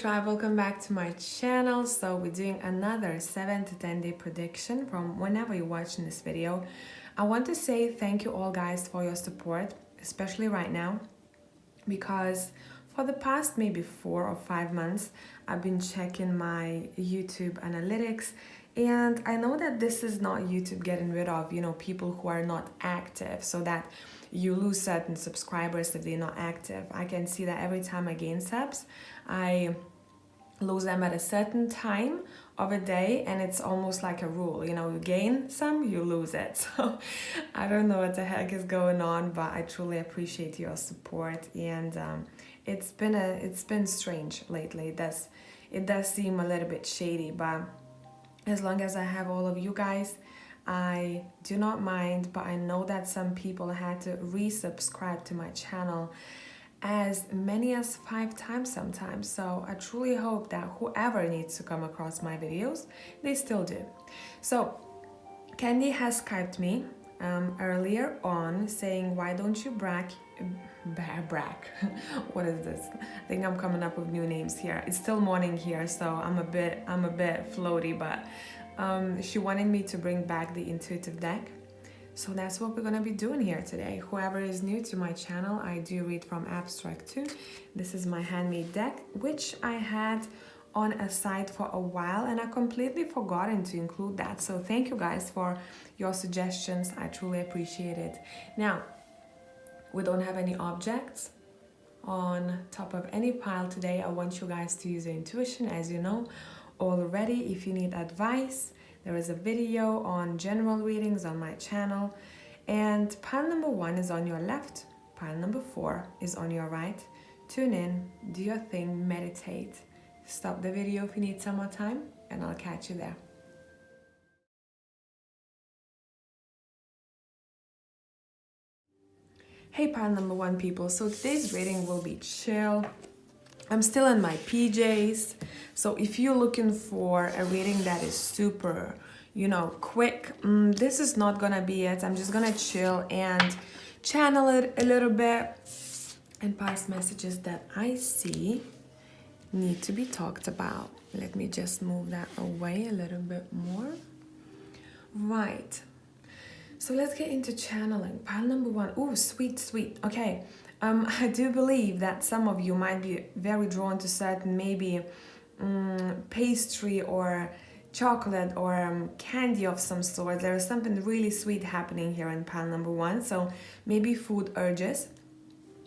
tribe, welcome back to my channel. So we're doing another 7 to 10 day prediction from whenever you're watching this video. I want to say thank you all guys for your support, especially right now, because for the past maybe 4 or 5 months I've been checking my YouTube analytics, and I know that this is not YouTube getting rid of, people who are not active, so that you lose certain subscribers if they're not active. I can see that every time I gain subs, I lose them at a certain time of a day, and it's almost like a rule, you gain some, you lose it. So I don't know what the heck is going on, but I truly appreciate your support, and it's been strange lately. It does seem a little bit shady, but as long as I have all of you guys, I do not mind. But I know that some people had to resubscribe to my channel as many as 5 times sometimes. So I truly hope that whoever needs to come across my videos, they still do. So Candy has Skyped me earlier on saying, why don't you brag? What is this? I think I'm coming up with new names here. It's still morning here, so I'm a bit floaty, but she wanted me to bring back the intuitive deck. So that's what we're gonna be doing here today. Whoever is new to my channel, I do read from abstract too. This is my handmade deck, which I had on a site for a while, and I completely forgotten to include that. So thank you guys for your suggestions. I truly appreciate it. Now, we don't have any objects on top of any pile today. I want you guys to use your intuition, as you know already. If you need advice, there is a video on general readings on my channel, and pile number 1 is on your left, pile number 4 is on your right. Tune in, do your thing, meditate. Stop the video if you need some more time, and I'll catch you there. Hey pile number 1 people, so today's reading will be chill. I'm still in my PJs, so if you're looking for a reading that is super, quick, this is not gonna be it. I'm just gonna chill and channel it a little bit and pass messages that I see need to be talked about. Let me just move that away a little bit more. Right. So let's get into channeling. Pile number 1. Ooh, sweet. Okay. I do believe that some of you might be very drawn to certain maybe pastry or chocolate or candy of some sort. There is something really sweet happening here in pile number 1. So maybe food urges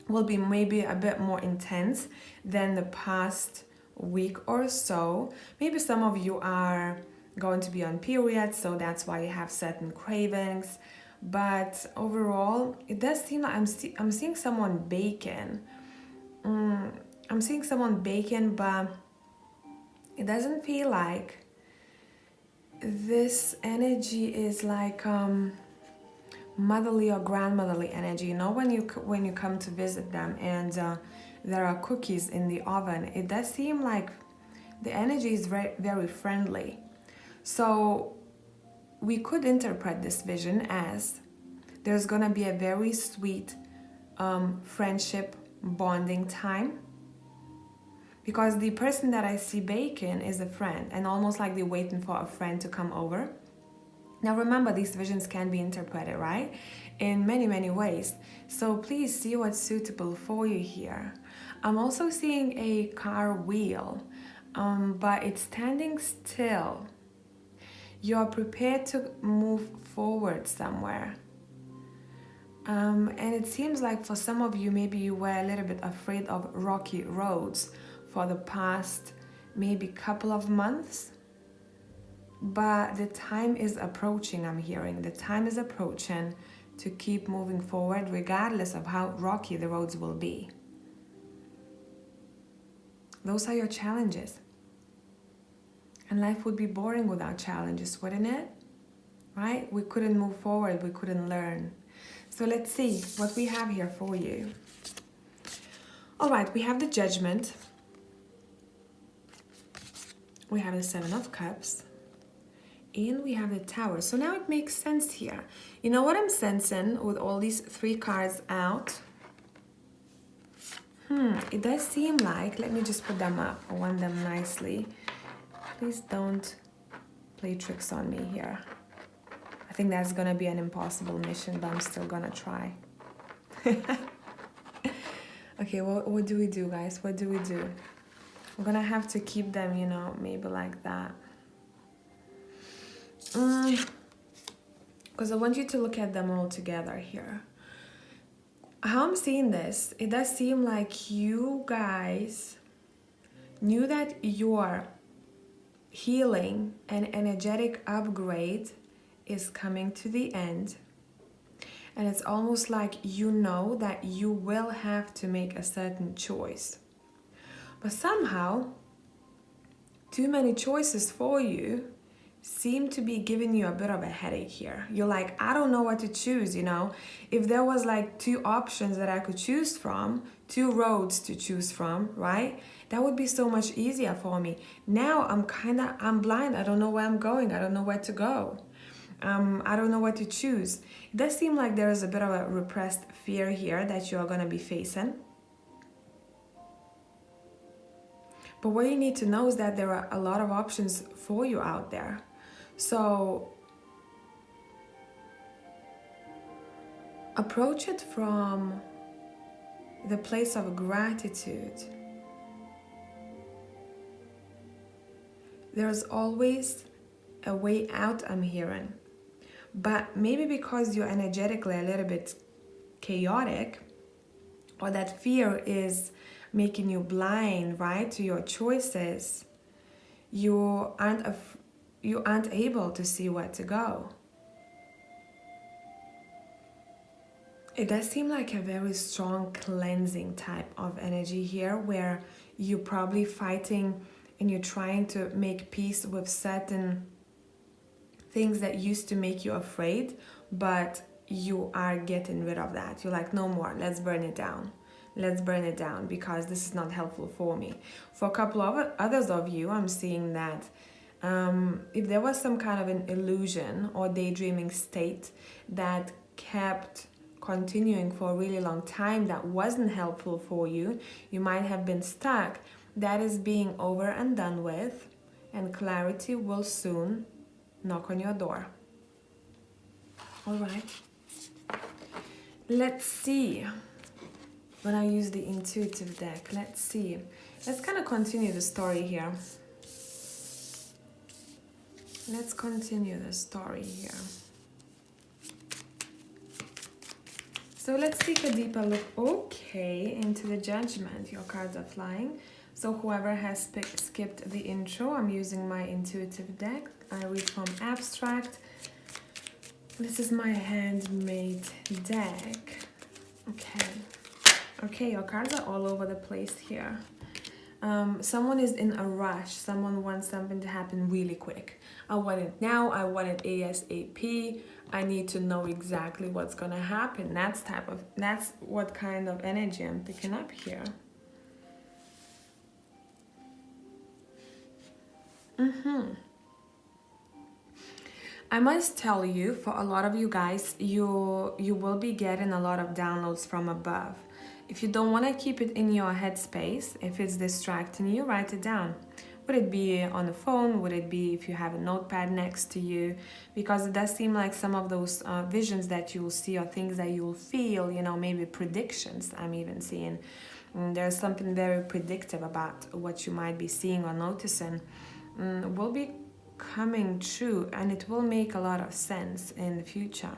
will be maybe a bit more intense than the past week or so. Maybe some of you are going to be on periods, so that's why you have certain cravings. But overall, it does seem like I'm seeing someone baking. I'm seeing someone baking, but it doesn't feel like this energy is like motherly or grandmotherly energy. When you come to visit them and there are cookies in the oven, it does seem like the energy is very, very friendly. So we could interpret this vision as there's gonna be a very sweet friendship bonding time, because the person that I see baking is a friend, and almost like they're waiting for a friend to come over. Now remember, these visions can be interpreted, right, in many ways. So please see what's suitable for you here. I'm also seeing a car wheel, but it's standing still. You're prepared to move forward somewhere. And it seems like for some of you, maybe you were a little bit afraid of rocky roads for the past maybe couple of months. But the time is approaching, I'm hearing. The time is approaching to keep moving forward regardless of how rocky the roads will be. Those are your challenges. And life would be boring without challenges, wouldn't it? Right? We couldn't move forward, we couldn't learn. So let's see what we have here for you. All right, we have the Judgment. We have the 7 of Cups. And we have the Tower. So now it makes sense here. You know what I'm sensing with all these 3 cards out? It does seem like, let me just put them up. I want them nicely. Please don't play tricks on me here. I think that's gonna be an impossible mission, but I'm still gonna try. Okay, what do we do, guys? What do we do? I'm gonna have to keep them, you know, maybe like that. Because I want you to look at them all together here. How I'm seeing this, it does seem like you guys knew that your healing and energetic upgrade is coming to the end. And it's almost like you know that you will have to make a certain choice. But somehow, too many choices for you seem to be giving you a bit of a headache here. You're like, I don't know what to choose, you know. If there was like 2 options that I could choose from, 2 roads to choose from, right? That would be so much easier for me. Now I'm blind. I don't know where I'm going. I don't know where to go. I don't know what to choose. It does seem like there is a bit of a repressed fear here that you are going to be facing. But what you need to know is that there are a lot of options for you out there. So approach it from the place of gratitude. There's always a way out, I'm hearing. But maybe because you're energetically a little bit chaotic, or that fear is making you blind, right, to your choices, you aren't able to see where to go. It does seem like a very strong cleansing type of energy here, where you're probably fighting and you're trying to make peace with certain things that used to make you afraid, but you are getting rid of that. You're like, no more, let's burn it down. Let's burn it down because this is not helpful for me. For a couple of others of you, I'm seeing that if there was some kind of an illusion or daydreaming state that kept continuing for a really long time that wasn't helpful for you, you might have been stuck. That is being over and done with, and clarity will soon knock on your door. All right. Let's see. When I use the intuitive deck, let's see. Let's kind of continue the story here. Let's continue the story here. So let's take a deeper look, okay, into the judgment. Your cards are flying. So whoever has skipped the intro, I'm using my intuitive deck. I read from abstract. This is my handmade deck. Okay, your cards are all over the place here. Someone is in a rush. Someone wants something to happen really quick. I want it now. I want it ASAP. I need to know exactly what's gonna happen. That's what kind of energy I'm picking up here. I must tell you, for a lot of you guys, you will be getting a lot of downloads from above. If you don't want to keep it in your headspace, if it's distracting you, write it down. Would it be on the phone? Would it be if you have a notepad next to you? Because it does seem like some of those visions that you'll see or things that you'll feel, you know, maybe predictions I'm even seeing. There's something very predictive about what you might be seeing or noticing will be coming true, and it will make a lot of sense in the future.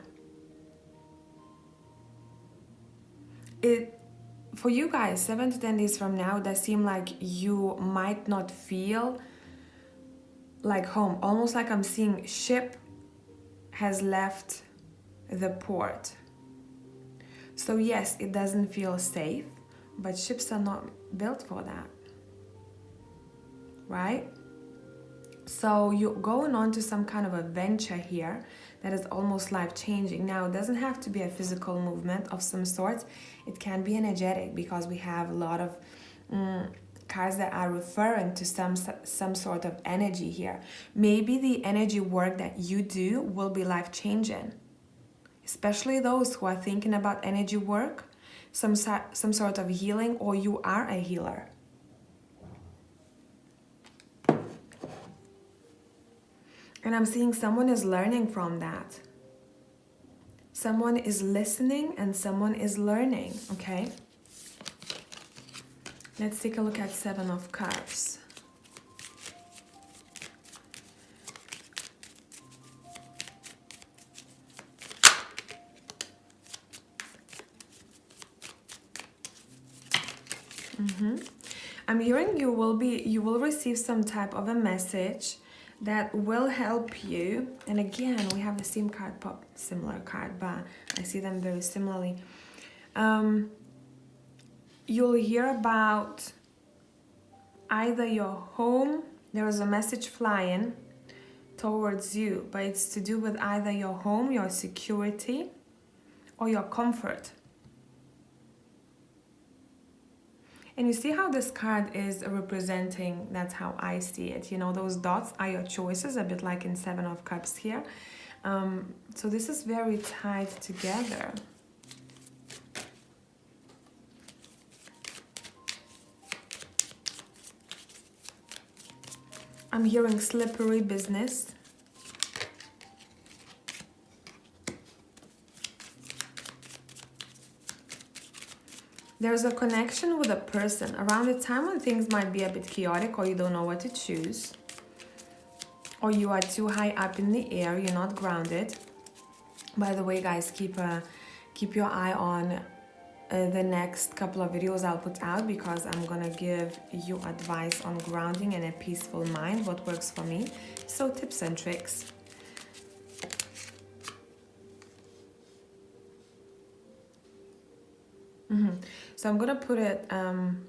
For you guys, 7 to 10 days from now, it does seem like you might not feel like home. Almost like I'm seeing ship has left the port. So yes, it doesn't feel safe, but ships are not built for that, right? So you're going on to some kind of a venture here that is almost life-changing. Now, it doesn't have to be a physical movement of some sort. It can be energetic, because we have a lot of cards that are referring to some sort of energy here. Maybe the energy work that you do will be life-changing. Especially those who are thinking about energy work. some sort of healing, or you are a healer. And I'm seeing someone is learning from that. Someone is listening and someone is learning, okay? Let's take a look at Seven of Cups. I'm hearing you will receive some type of a message that will help you. And again, we have the same card, similar card, but I see them very similarly. You'll hear about either your home. There is a message flying towards you, but it's to do with either your home, your security, or your comfort. And you see how this card is representing, that's how I see it. You know, those dots are your choices, a bit like in Seven of Cups here. So this is very tied together. I'm hearing slippery business. There's a connection with a person around the time when things might be a bit chaotic, or you don't know what to choose, or you are too high up in the air, you're not grounded. By the way, guys, keep your eye on the next couple of videos I'll put out, because I'm gonna give you advice on grounding and a peaceful mind, what works for me. So tips and tricks. So I'm gonna put it I'm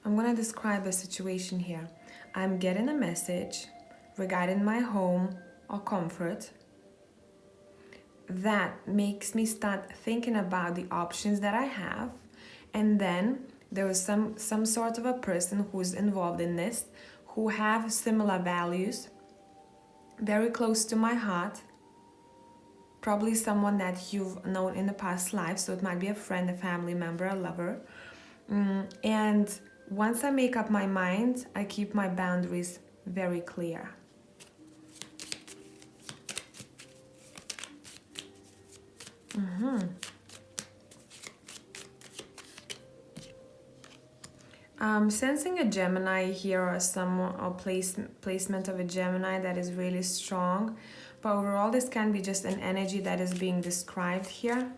gonna describe a situation here. I'm getting a message regarding my home or comfort that makes me start thinking about the options that I have, and then there is some sort of a person who's involved in this, who have similar values, very close to my heart, probably someone that you've known in the past life, so it might be a friend, a family member, a lover. And once I make up my mind, I keep my boundaries very clear. I'm sensing a Gemini here, or placement of a Gemini that is really strong. But overall, this can be just an energy that is being described here.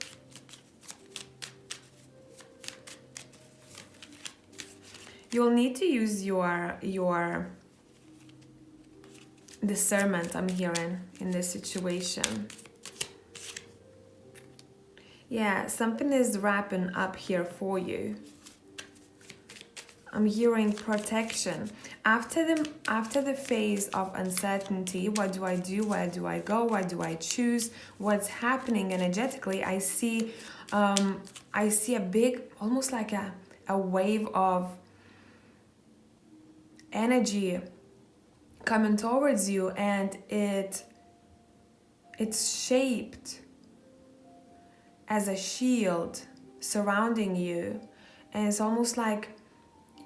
You'll need to use your discernment, I'm hearing, in this situation. Yeah, something is wrapping up here for you. I'm hearing protection. After the phase of uncertainty, what do I do? Where do I go? What do I choose? What's happening energetically? I see a big, almost like a wave of energy coming towards you, and it's shaped as a shield surrounding you, and it's almost like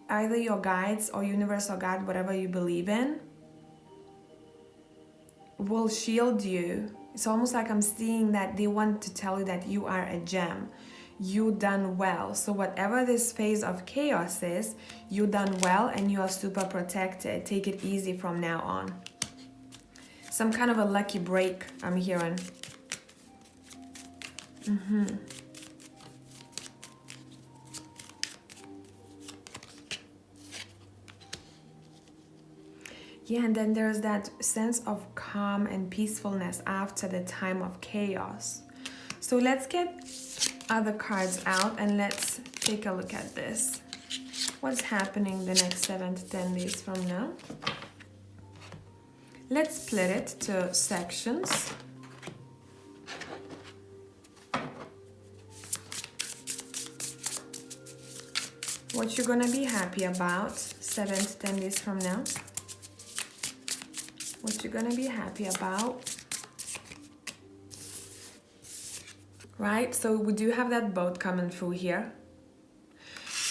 either your guides or universe or God, whatever you believe in, will shield you. It's almost like I'm seeing that they want to tell you that you are a gem. You done well. So whatever this phase of chaos is, you done well and you are super protected. Take it easy from now on. Some kind of a lucky break, I'm hearing. Yeah, and then there's that sense of calm and peacefulness after the time of chaos. So let's get other cards out and let's take a look at this. What's happening the next 7 to 10 days from now? Let's split it to sections. What you're gonna be happy about 7 to 10 days from now. What you're gonna be happy about right? So we do have that boat coming through here.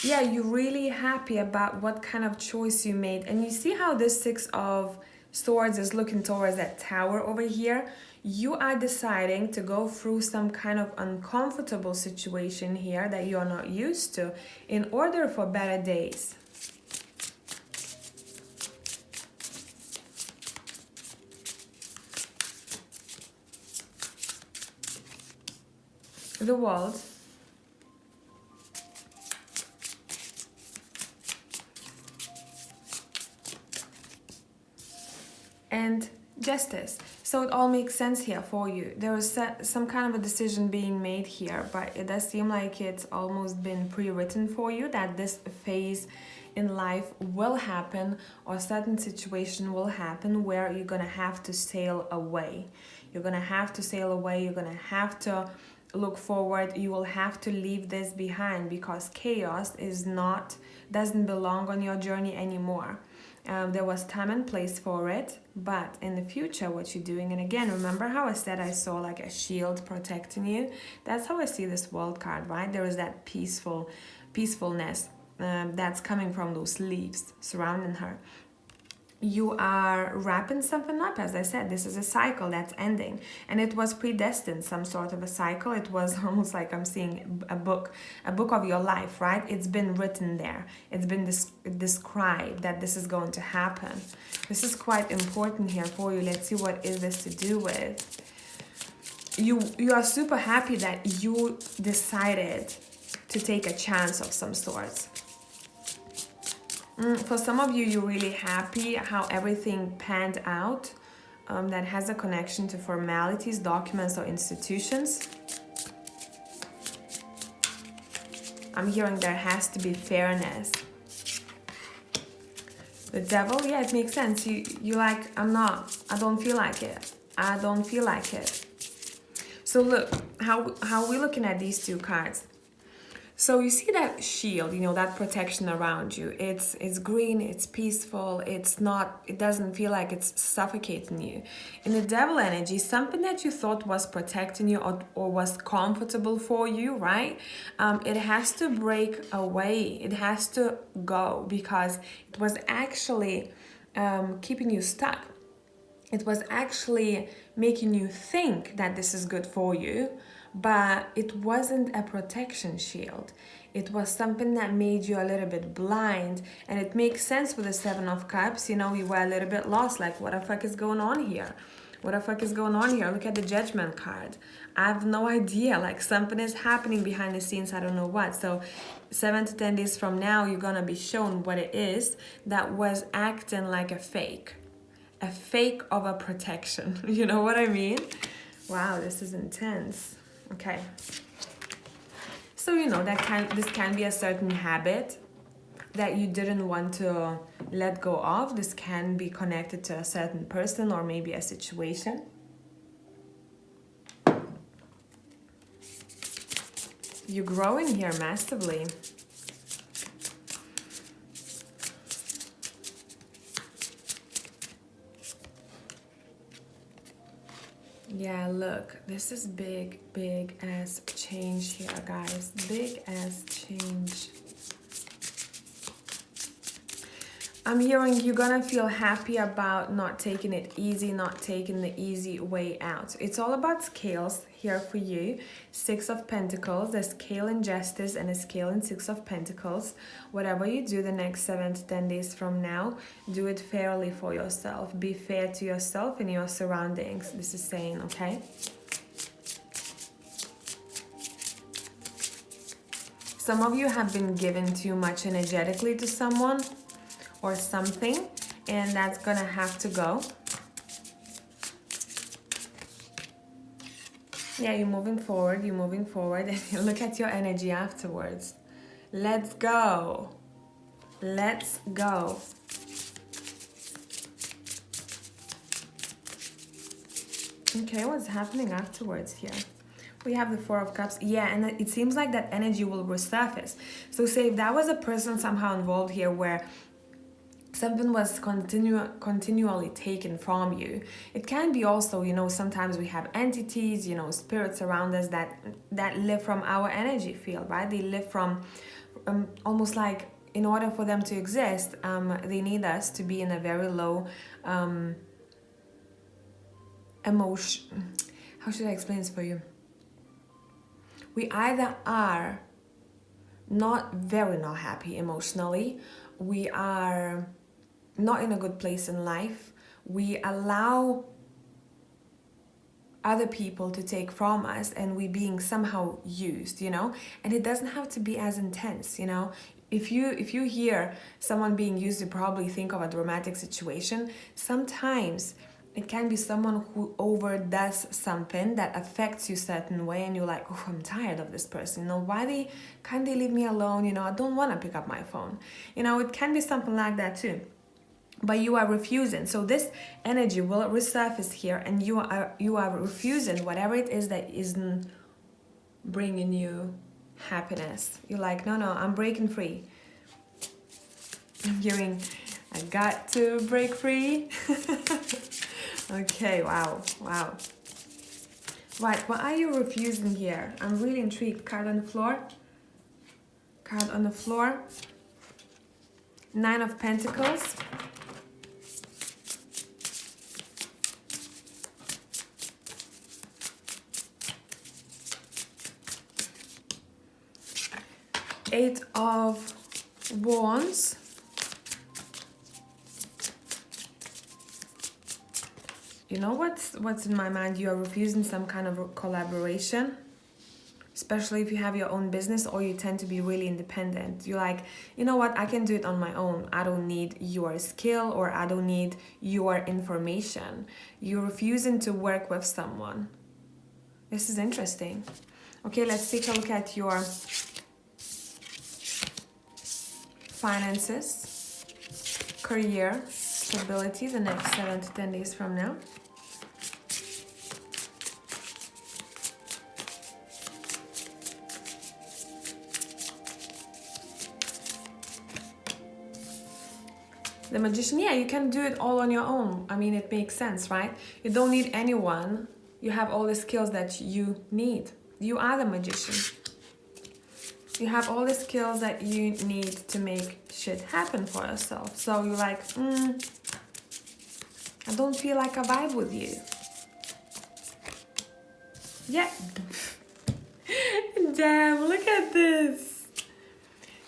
Yeah, you're really happy about what kind of choice you made. And you see how this Six of Swords is looking towards that tower over here? You are deciding to go through some kind of uncomfortable situation here that you are not used to in order for better days. The World. And Justice. So it all makes sense here for you. There is some kind of a decision being made here, but it does seem like it's almost been pre-written for you that this phase in life will happen, or a certain situation will happen where you're gonna have to sail away. You're gonna have to sail away. You're gonna have to look forward. You will have to leave this behind because chaos doesn't belong on your journey anymore. There was time and place for it, but in the future, what you're doing, and again, remember how I said I saw like a shield protecting you? That's how I see this World card, right? There is that peacefulness that's coming from those leaves surrounding her. You are wrapping something up. As I said, this is a cycle that's ending, and it was predestined, some sort of a cycle. It was almost like I'm seeing a book of your life, right? It's been written there. It's been described that this is going to happen. This is quite important here for you. Let's see what is this to do with. You are super happy that you decided to take a chance of some sorts. For some of you, you're really happy how everything panned out. That has a connection to formalities, documents, or institutions. I'm hearing there has to be fairness. The Devil, yeah, it makes sense. You like, I don't feel like it. I don't feel like it. So look, how we looking at these two cards? So you see that shield, you know, that protection around you. It's green, it's peaceful, it doesn't feel like it's suffocating you. In the Devil energy, something that you thought was protecting you or was comfortable for you, right? It has to break away. It has to go because it was actually keeping you stuck. It was actually making you think that this is good for you, but it wasn't a protection shield. It was something that made you a little bit blind, and it makes sense with the Seven of Cups. You know, you were a little bit lost, like, what the fuck is going on here? What the fuck is going on here? Look at the Judgment card. I have no idea, like something is happening behind the scenes, I don't know what. So 7 to 10 days from now, you're gonna be shown what it is that was acting like a fake of a protection. You know what I mean? Wow, this is intense. Okay, so you know this can be a certain habit that you didn't want to let go of. This can be connected to a certain person or maybe a situation. You're growing here massively. Yeah, look, this is big ass change here, guys. Big ass change. I'm hearing you're gonna feel happy about not taking it easy, not taking the easy way out. It's all about scales here for you. 6 of Pentacles, a scale in Justice and a scale in 6 of Pentacles. Whatever you do the next 7 to 10 days from now, do it fairly for yourself. Be fair to yourself and your surroundings. This is saying, okay? Some of you have been given too much energetically to someone or something, and that's gonna have to go. Yeah, you're moving forward, and look at your energy afterwards. Let's go. Let's go. Okay, what's happening afterwards here? We have the 4 of Cups. Yeah, and it seems like that energy will resurface. So say if that was a person somehow involved here where something was continually taken from you. It can be also, you know, sometimes we have entities, you know, spirits around us that live from our energy field, right? They live from almost like, in order for them to exist, they need us to be in a very low emotion. How should I explain this for you? We either are not happy emotionally, we are not in a good place in life, we allow other people to take from us, and we being somehow used, you know. And it doesn't have to be as intense, you know. If you hear someone being used, you probably think of a dramatic situation. Sometimes it can be someone who overdoes something that affects you certain way, and you're like, oh, I'm tired of this person, you know, can't they leave me alone, you know, I don't want to pick up my phone, you know. It can be something like that too, but you are refusing. So this energy will resurface here, and you are refusing whatever it is that isn't bringing you happiness. You're like, no, I'm breaking free. I'm hearing, I got to break free. Okay, wow. Right, what are you refusing here? I'm really intrigued. Card on the floor. Card on the floor. 9 of Pentacles.8 of Wands. You know what's in my mind? You are refusing some kind of collaboration, especially if you have your own business or you tend to be really independent. You're like, you know what, I can do it on my own. I don't need your skill, or I don't need your information. You're refusing to work with someone. This is interesting. Okay, let's take a look at your finances, career, stability, the next 7 to 10 days from now. The Magician, yeah, you can do it all on your own. I mean, it makes sense, right? You don't need anyone. You have all the skills that you need. You are the Magician. You have all the skills that you need to make shit happen for yourself. So you're like, I don't feel like I vibe with you. Yeah. Damn, look at this.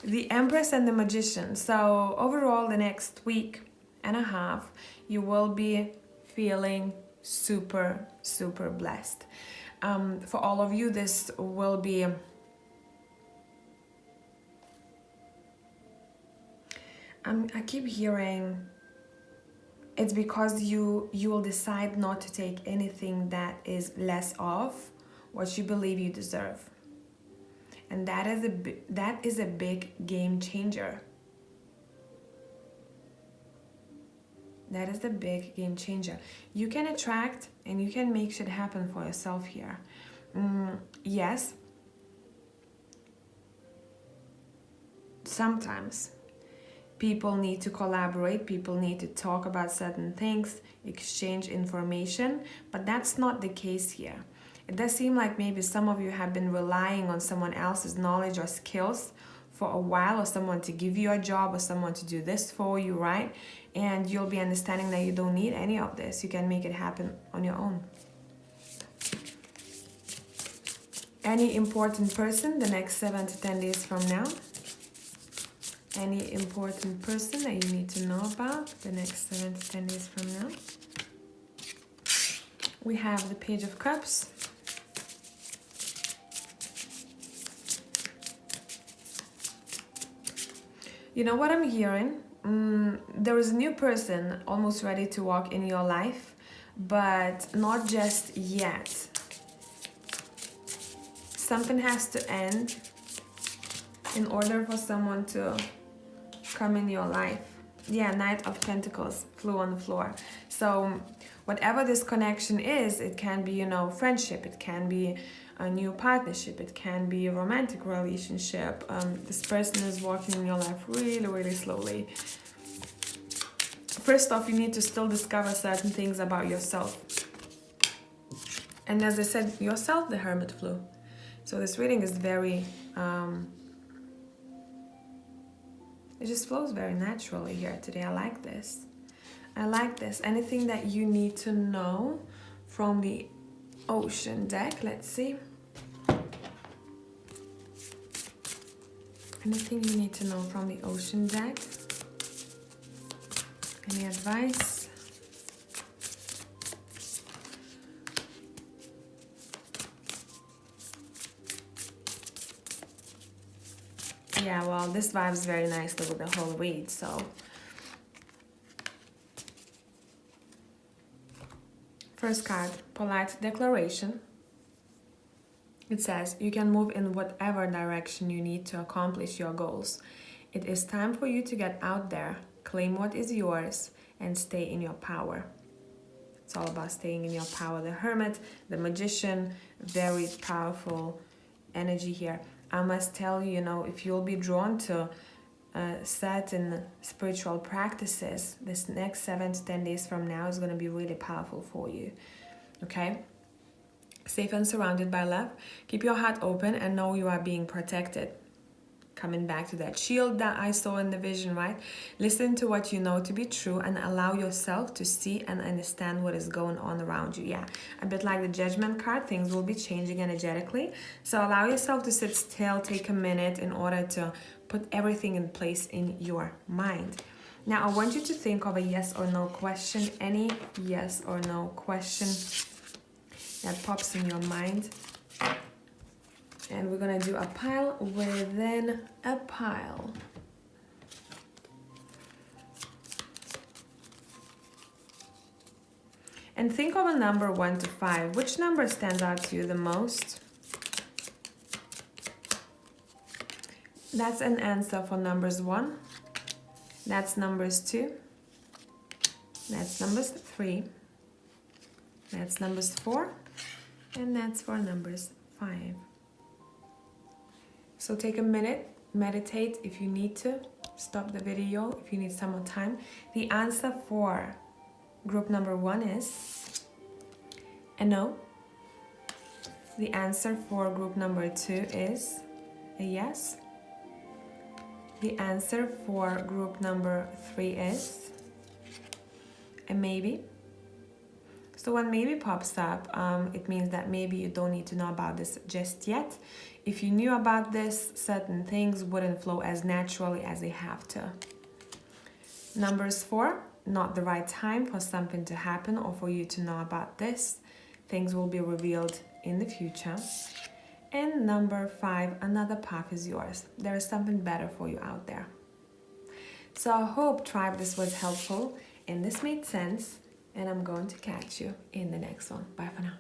The Empress and the Magician. So overall, the next week and a half, you will be feeling super, super blessed. For all of you, this will be... I keep hearing it's because you will decide not to take anything that is less of what you believe you deserve. And that is a big game changer. That is the big game changer. You can attract and you can make shit happen for yourself here. Yes. Sometimes people need to collaborate, people need to talk about certain things, exchange information, but that's not the case here. It does seem like maybe some of you have been relying on someone else's knowledge or skills for a while, or someone to give you a job, or someone to do this for you, right? And you'll be understanding that you don't need any of this. You can make it happen on your own. Any important person the next 7 to 10 days from now? Any important person that you need to know about the next 7 to 10 days from now? We have the Page of Cups. You know what I'm hearing? There is a new person almost ready to walk in your life, but not just yet. Something has to end in order for someone to come in your life. Yeah, Knight of Pentacles flew on the floor. So whatever this connection is, it can be, you know, friendship, it can be a new partnership, it can be a romantic relationship. This person is walking in your life really, really slowly. First off, you need to still discover certain things about yourself. And as I said, yourself, the Hermit flew. So this reading is very, it just flows very naturally here today. I like this. I like this. Anything that you need to know from the Ocean deck, let's see. Anything you need to know from the Ocean deck? Any advice? Yeah, well, this vibes very nicely with the whole read, so. First card, polite declaration. It says, you can move in whatever direction you need to accomplish your goals. It is time for you to get out there, claim what is yours, and stay in your power. It's all about staying in your power. The Hermit, the Magician, very powerful energy here. I must tell you, you know, if you'll be drawn to certain spiritual practices, this next 7 to 10 days from now is going to be really powerful for you. Okay? Safe and surrounded by love. Keep your heart open and know you are being protected. Coming back to that shield that I saw in the vision, right? Listen to what you know to be true and allow yourself to see and understand what is going on around you. Yeah, a bit like the Judgment card, things will be changing energetically. So allow yourself to sit still, take a minute in order to put everything in place in your mind. Now, I want you to think of a yes or no question, any yes or no question that pops in your mind. And we're gonna do a pile within a pile. And think of a number 1 to 5. Which number stands out to you the most? That's an answer for numbers 1. That's numbers 2. That's numbers 3. That's numbers 4. And that's for numbers 5. So take a minute, meditate if you need to, stop the video if you need some more time. The answer for group number 1 is a no. The answer for group number 2 is a yes. The answer for group number 3 is a maybe. So when maybe pops up, it means that maybe you don't need to know about this just yet. If you knew about this, certain things wouldn't flow as naturally as they have to. Numbers 4, not the right time for something to happen or for you to know about this. Things will be revealed in the future. And number 5, another path is yours. There is something better for you out there. So I hope, tribe, this was helpful and this made sense. And I'm going to catch you in the next one. Bye for now.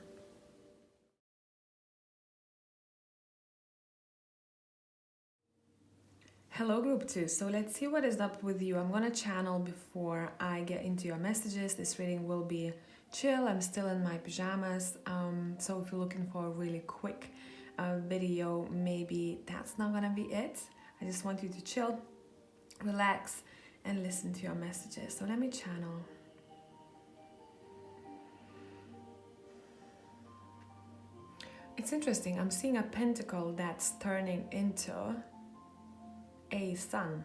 Hello group 2, so let's see what is up with you. I'm gonna channel before I get into your messages. This reading will be chill. I'm still in my pajamas, so if you're looking for a really quick video, maybe that's not gonna be it. I just want you to chill, relax, and listen to your messages. So let me channel. It's interesting, I'm seeing a pentacle that's turning into a sun,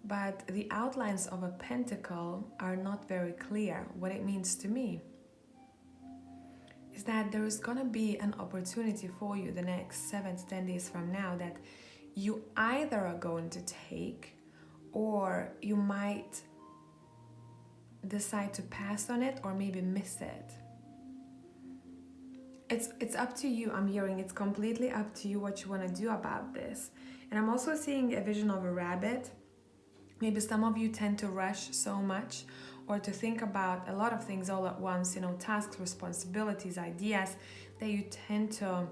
but the outlines of a pentacle are not very clear. What it means to me is that there is gonna be an opportunity for you the next 7 to 10 days from now that you either are going to take, or you might decide to pass on it or maybe miss it. It's up to you. I'm hearing it's completely up to you what you want to do about this. And I'm also seeing a vision of a rabbit. Maybe some of you tend to rush so much or to think about a lot of things all at once, you know, tasks, responsibilities, ideas, that you tend to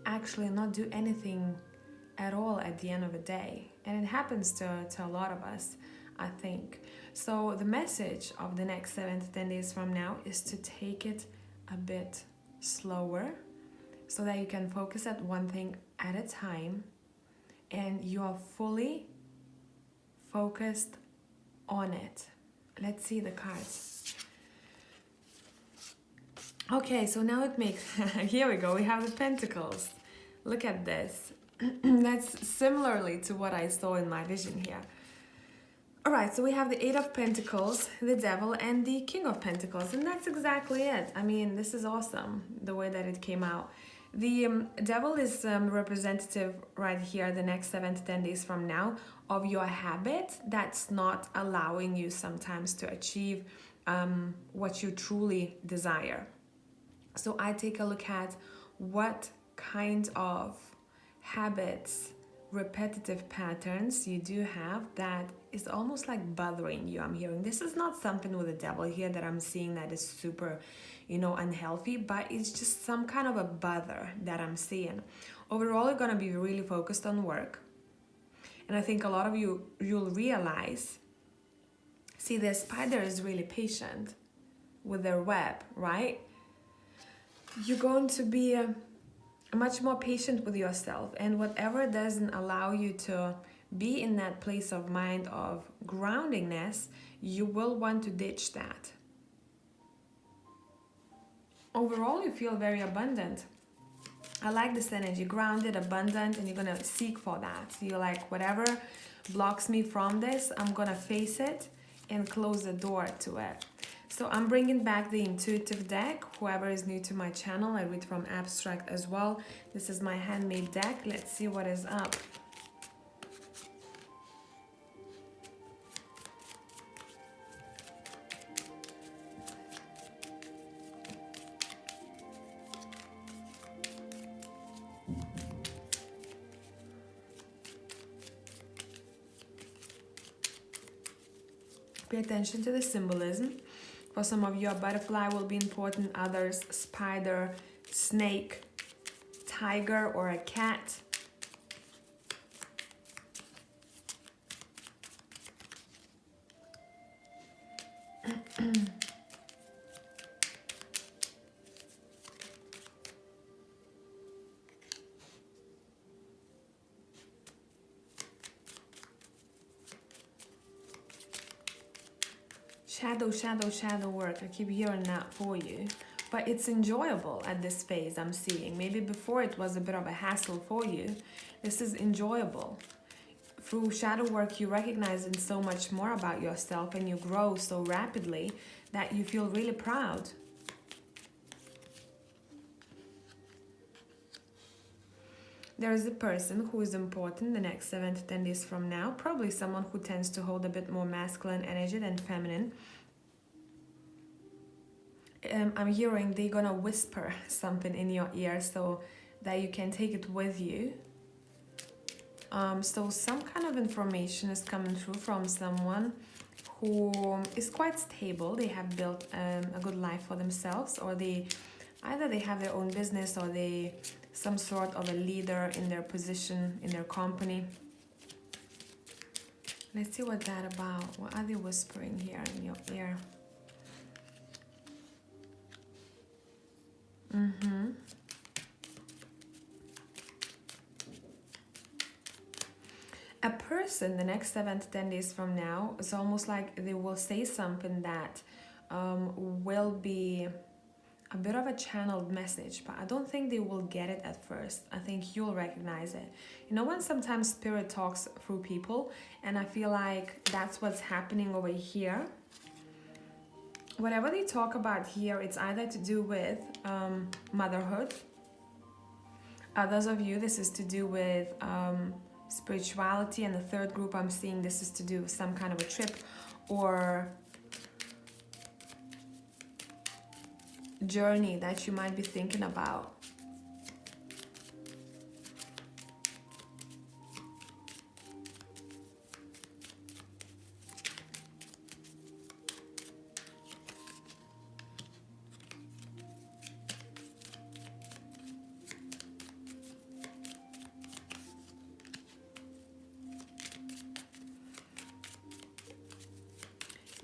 actually not do anything at all at the end of the day. And it happens to a lot of us, I think. So the message of the next 7 to 10 days from now is to take it a bit slower so that you can focus at one thing at a time and you are fully focused on it. Let's see the cards. Okay, so now it makes, here we go, we have the Pentacles. Look at this. That's similarly to what I saw in my vision here. Alright, so we have the Eight of Pentacles, the Devil, and the King of Pentacles, and that's exactly it. I mean, this is awesome, the way that it came out. The Devil is representative right here, the next 7 to 10 days from now, of your habit that's not allowing you sometimes to achieve what you truly desire. So I take a look at what kind of habits, repetitive patterns you do have that is almost like bothering you. I'm hearing this is not something with the Devil here that I'm seeing that is super, you know, unhealthy, but it's just some kind of a bother that I'm seeing. Overall, you're gonna be really focused on work, and I think a lot of you'll realize, see, the spider is really patient with their web, right? You're going to be much more patient with yourself, and whatever doesn't allow you to be in that place of mind of groundingness, you will want to ditch that. Overall, you feel very abundant. I like this energy, grounded, abundant, and you're gonna seek for that. So you're like, whatever blocks me from this, I'm gonna face it and close the door to it. So I'm bringing back the intuitive deck. Whoever is new to my channel, I read from abstract as well. This is my handmade deck. Let's see what is up. Pay attention to the symbolism. For some of you, a butterfly will be important, others spider, snake, tiger, or a cat. Shadow work. I keep hearing that for you. But it's enjoyable at this phase, I'm seeing. Maybe before it was a bit of a hassle for you. This is enjoyable. Through shadow work, you recognize so much more about yourself, and you grow so rapidly that you feel really proud. There is a person who is important the next 7 to 10 days from now. Probably someone who tends to hold a bit more masculine energy than feminine. I'm hearing they're gonna whisper something in your ear so that you can take it with you. So some kind of information is coming through from someone who is quite stable. They have built a good life for themselves, or either they have their own business, or they some sort of a leader in their position in their company. Let's see what that's about. What are they whispering here in your ear? A person the next 7 to 10 days from now, it's almost like they will say something that will be a bit of a channeled message, but I don't think they will get it at first. I think you'll recognize it. You know, when sometimes spirit talks through people, and I feel like that's what's happening over here. Whatever they talk about here, it's either to do with motherhood. Others of you, this is to do with spirituality, and the third group I'm seeing, this is to do with some kind of a trip or journey that you might be thinking about.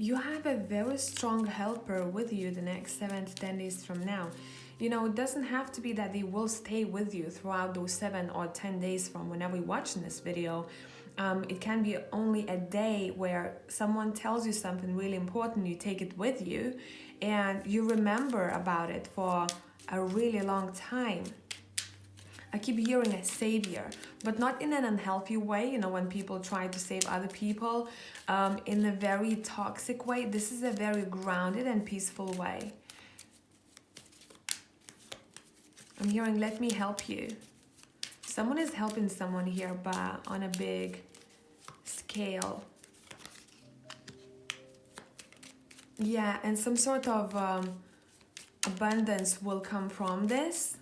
You have a very strong helper with you the next 7 to 10 days from now. You know, it doesn't have to be that they will stay with you throughout those 7 or 10 days from whenever you're watching this video. It can be only a day where someone tells you something really important, you take it with you, and you remember about it for a really long time. I keep hearing a savior, but not in an unhealthy way, you know, when people try to save other people in a very toxic way. This is a very grounded and peaceful way. I'm hearing, let me help you. Someone is helping someone here, but on a big scale. Yeah, and some sort of abundance will come from this.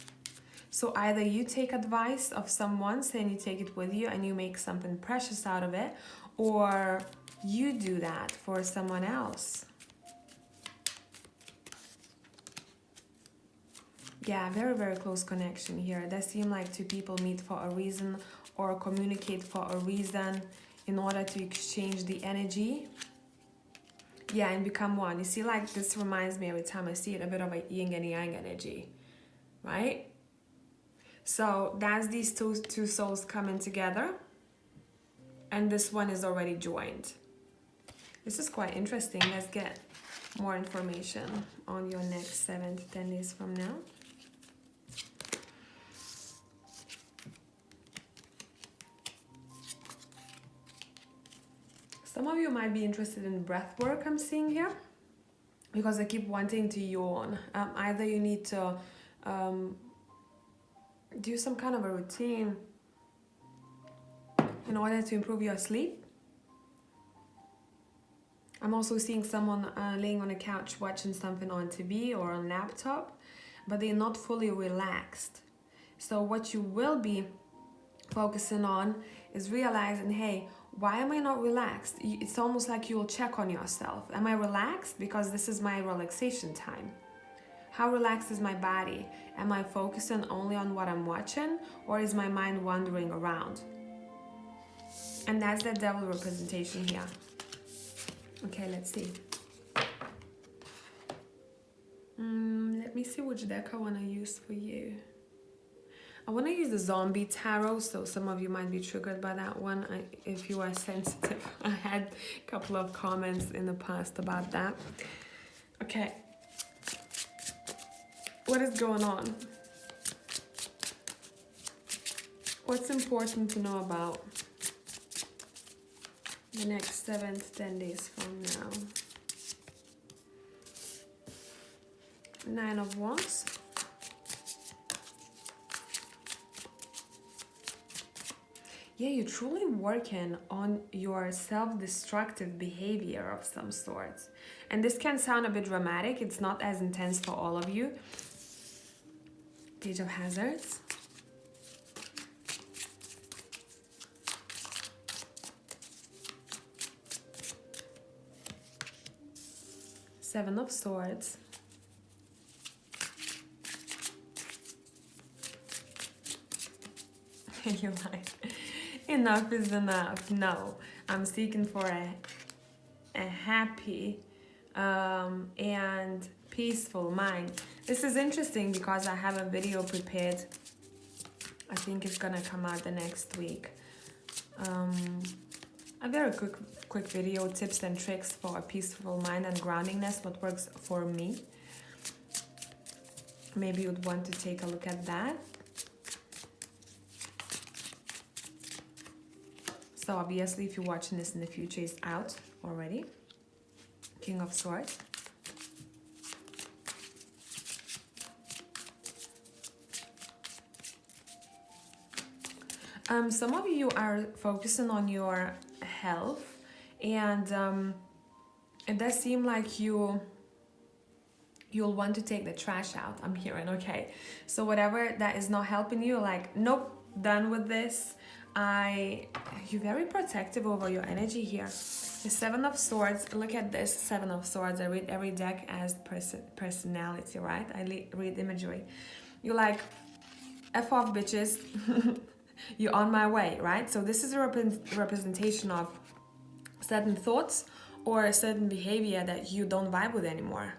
So either you take advice of someone saying you take it with you and you make something precious out of it, or you do that for someone else. Yeah, very, very close connection here. It does seem like two people meet for a reason or communicate for a reason in order to exchange the energy. Yeah, and become one. You see, like, this reminds me every time I see it a bit of a yin and yang energy, right? So that's these two souls coming together, and this one is already joined. This is quite interesting. Let's get more information on your next 7 to 10 days from now. Some of you might be interested in breath work, I'm seeing here, because I keep wanting to yawn. Either you need to do some kind of a routine in order to improve your sleep. I'm also seeing someone laying on a couch watching something on TV or on laptop, but they're not fully relaxed. So what you will be focusing on is realizing, hey, why am I not relaxed? It's almost like you'll check on yourself. Am I relaxed? Because this is my relaxation time. How relaxed is my body? Am I focusing only on what I'm watching, or is my mind wandering around? And that's the devil representation here. Okay, let's see. Let me see which deck I want to use for you. I want to use the Zombie Tarot, so some of you might be triggered by that one if you are sensitive. I had a couple of comments in the past about that. Okay. What is going on? What's important to know about the next 7 to 10 days from now? 9 of Wands. Yeah, you're truly working on your self-destructive behavior of some sorts. And this can sound a bit dramatic. It's not as intense for all of you. Page of Hazards. Seven of Swords. You're like, enough is enough. No, I'm seeking for a happy and peaceful mind. This is interesting because I have a video prepared. I think it's gonna come out the next week. A very quick video, tips and tricks for a peaceful mind and groundingness, what works for me. Maybe you'd want to take a look at that. So obviously, if you're watching this in the future, it's out already. King of Swords. Some of you are focusing on your health, and it does seem like you'll want to take the trash out. I'm hearing, okay. So whatever that is not helping you, like, nope, done with this. You're very protective over your energy here. The Seven of Swords, look at this Seven of Swords. I read every deck as personality, right? I read imagery. You're like, F off, bitches. You're on my way, right? So this is a representation of certain thoughts or a certain behavior that you don't vibe with anymore.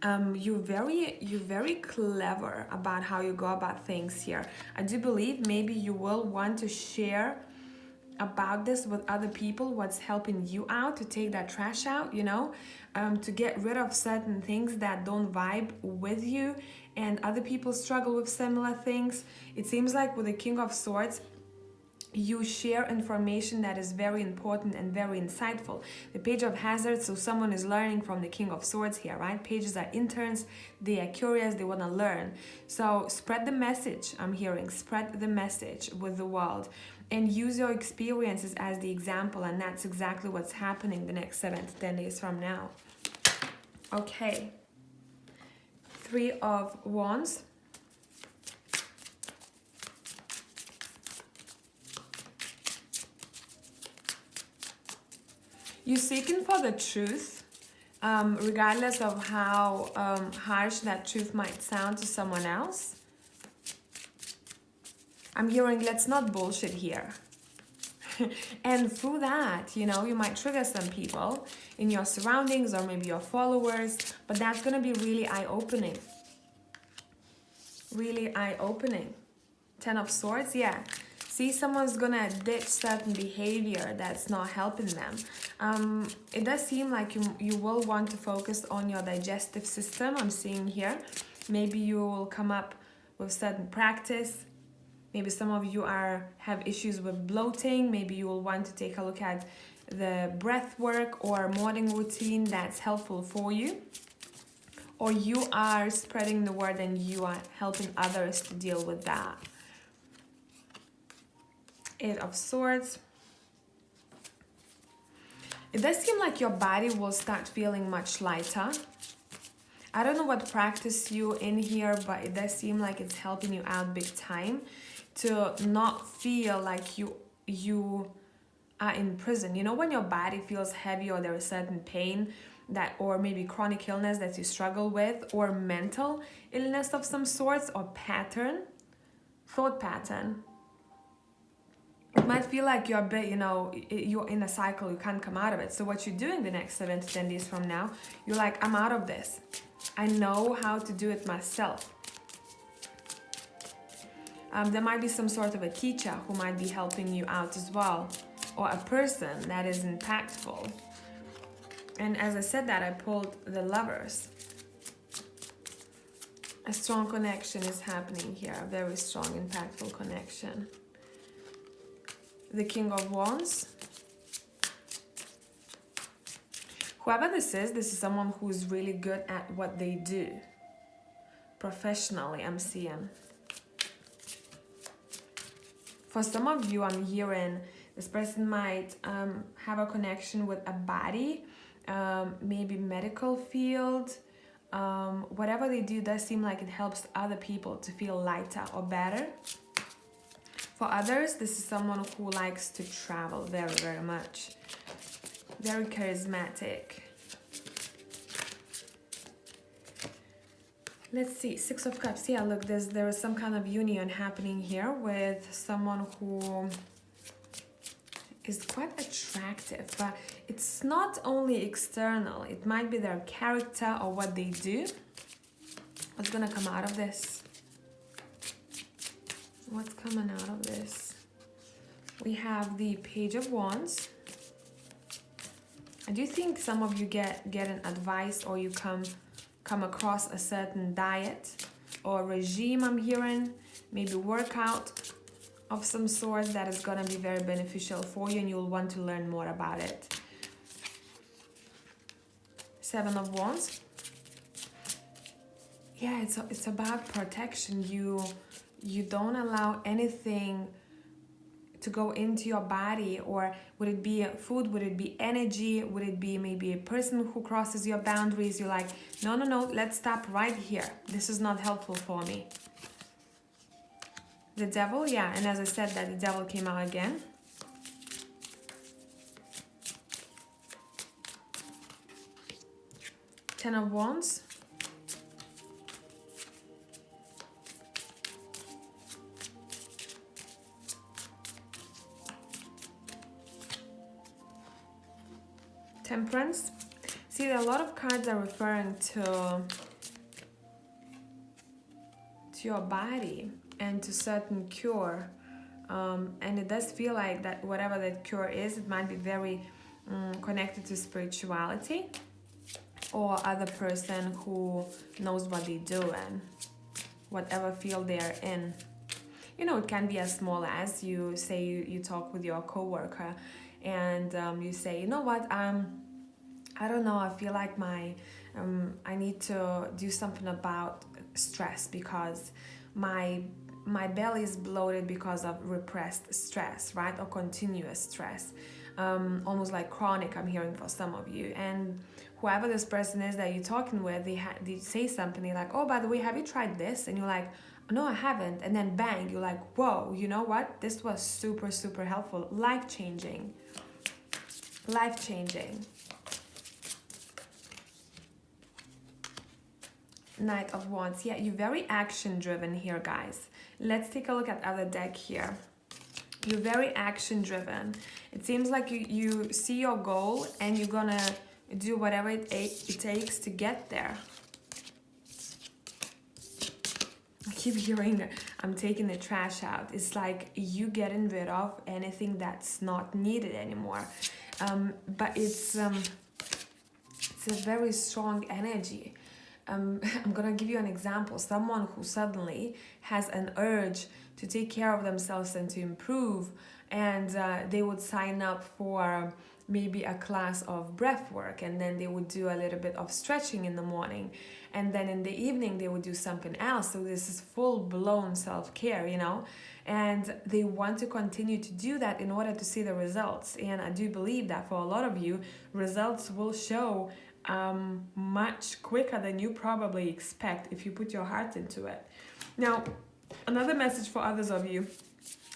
You're very clever about how you go about things here. I do believe maybe you will want to share about this with other people, what's helping you out to take that trash out, you know, to get rid of certain things that don't vibe with you, and other people struggle with similar things. It seems like with the King of Swords, you share information that is very important and very insightful. The Page of Hazards, so someone is learning from the King of Swords here, right? Pages are interns, they are curious, they want to learn. So spread the message, I'm hearing, spread the message with the world and use your experiences as the example, and that's exactly what's happening the next 7 to 10 days from now. Okay, 3 of Wands. You're seeking for the truth, regardless of how harsh that truth might sound to someone else. I'm hearing, let's not bullshit here. And through that, you know, you might trigger some people in your surroundings or maybe your followers, but that's going to be really eye-opening. Really eye-opening. 10 of Swords, yeah. See, someone's gonna ditch certain behavior that's not helping them. It does seem like you will want to focus on your digestive system, I'm seeing here. Maybe you will come up with certain practice. Maybe some of you have issues with bloating. Maybe you will want to take a look at the breath work or morning routine that's helpful for you. Or you are spreading the word and you are helping others to deal with that. 8 of Swords. It does seem like your body will start feeling much lighter. I don't know what practice you in here, but it does seem like it's helping you out big time to not feel like you are in prison. You know, when your body feels heavy or there is certain pain that, or maybe chronic illness that you struggle with, or mental illness of some sorts, or thought pattern. It might feel like you're a bit, you know, you're in a cycle, you can't come out of it. So what you're doing the next 7 to 10 days from now, you're like, I'm out of this. I know how to do it myself. There might be some sort of a teacher who might be helping you out as well, or a person that is impactful. And as I said that, I pulled the Lovers. A strong connection is happening here, a very strong, impactful connection. The King of Wands. Whoever this is someone who's really good at what they do. Professionally, I'm seeing. For some of you, I'm hearing this person might have a connection with a body, maybe medical field. Whatever they do does seem like it helps other people to feel lighter or better. For others, this is someone who likes to travel very, very much. Very charismatic. Let's see, 6 of Cups. Yeah, look, there is some kind of union happening here with someone who is quite attractive, but it's not only external. It might be their character or what they do. What's gonna come out of this? What's coming out of this? We have the Page of Wands. I do think some of you get an advice, or you come across a certain diet or regime, I'm hearing. Maybe workout of some sort that is gonna be very beneficial for you, and you'll want to learn more about it. 7 of Wands. Yeah, it's about protection. You don't allow anything to go into your body, or would it be food, would it be energy, would it be maybe a person who crosses your boundaries? You're like, no, let's stop right here. This is not helpful for me. The Devil, yeah, and as I said that, the Devil came out again. Ten of Wands. Temperance. See, a lot of cards are referring to your body and to certain cure. And it does feel like that whatever that cure is, it might be very connected to spirituality or other person who knows what they do and whatever field they're in. You know, it can be as small as you say you talk with your coworker and you say, you know what, I don't know, I feel like I need to do something about stress because my belly is bloated because of repressed stress, right? Or continuous stress, almost like chronic, I'm hearing for some of you. And whoever this person is that you're talking with, they say something like, oh, by the way, have you tried this? And you're like, no, I haven't. And then bang, you're like, whoa, you know what? This was super, super helpful. Life-changing. Life-changing. Knight of Wands. Yeah, you're very action-driven here, guys. Let's take a look at other deck here. You're very action-driven. It seems like you see your goal and you're gonna do whatever it takes to get there. I keep hearing I'm taking the trash out. It's like you getting rid of anything that's not needed anymore. But it's a very strong energy. I'm gonna give you an example. Someone who suddenly has an urge to take care of themselves and to improve, and they would sign up for maybe a class of breath work, and then they would do a little bit of stretching in the morning, and then in the evening they would do something else. So this is full-blown self-care, you know, and they want to continue to do that in order to see the results. And I do believe that for a lot of you, results will show much quicker than you probably expect if you put your heart into it. Now, another message for others of you,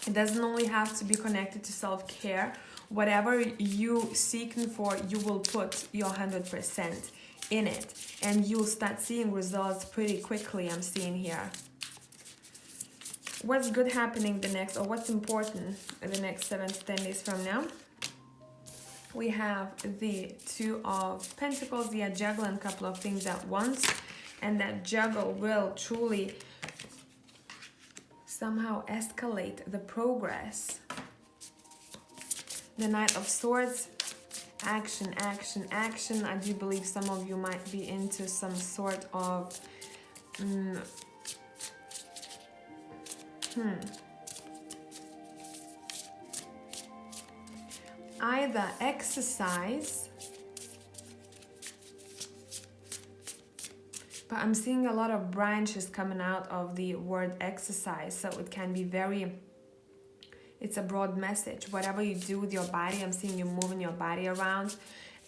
it doesn't only have to be connected to self-care. Whatever you seeking for, you will put your 100% in it, and you'll start seeing results pretty quickly. I'm seeing here. What's good happening the next, or what's important in the next 7 to 10 days from now? We have the Two of Pentacles. Yeah, juggling a couple of things at once, and that juggle will truly somehow escalate the progress. The Knight of Swords, action, action, action. I do believe some of you might be into some sort of either exercise, but I'm seeing a lot of branches coming out of the word exercise, so it can be very, it's a broad message. Whatever you do with your body, I'm seeing you moving your body around,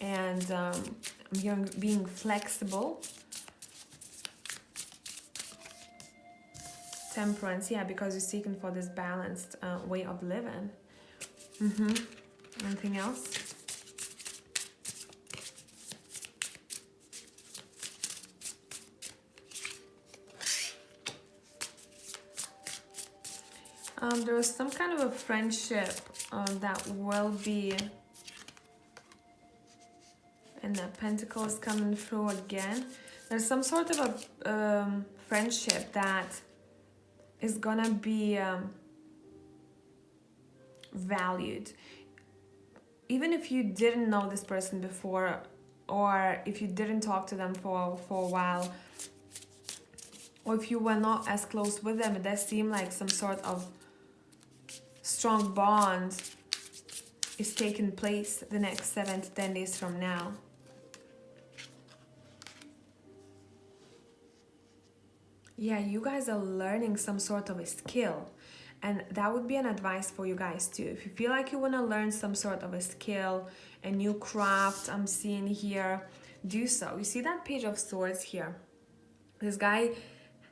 and I'm hearing being flexible. Temperance, yeah, because you're seeking for this balanced way of living. Anything else? There is some kind of a friendship that will be, and the Pentacles coming through again. There's some sort of a friendship that is gonna be valued. Even if you didn't know this person before, or if you didn't talk to them for a while, or if you were not as close with them, it does seem like some sort of strong bond is taking place the next 7 to 10 days from now. Yeah, you guys are learning some sort of a skill. And that would be an advice for you guys too. If you feel like you want to learn some sort of a skill, a new craft, I'm seeing here, do so. You see that Page of Swords here? This guy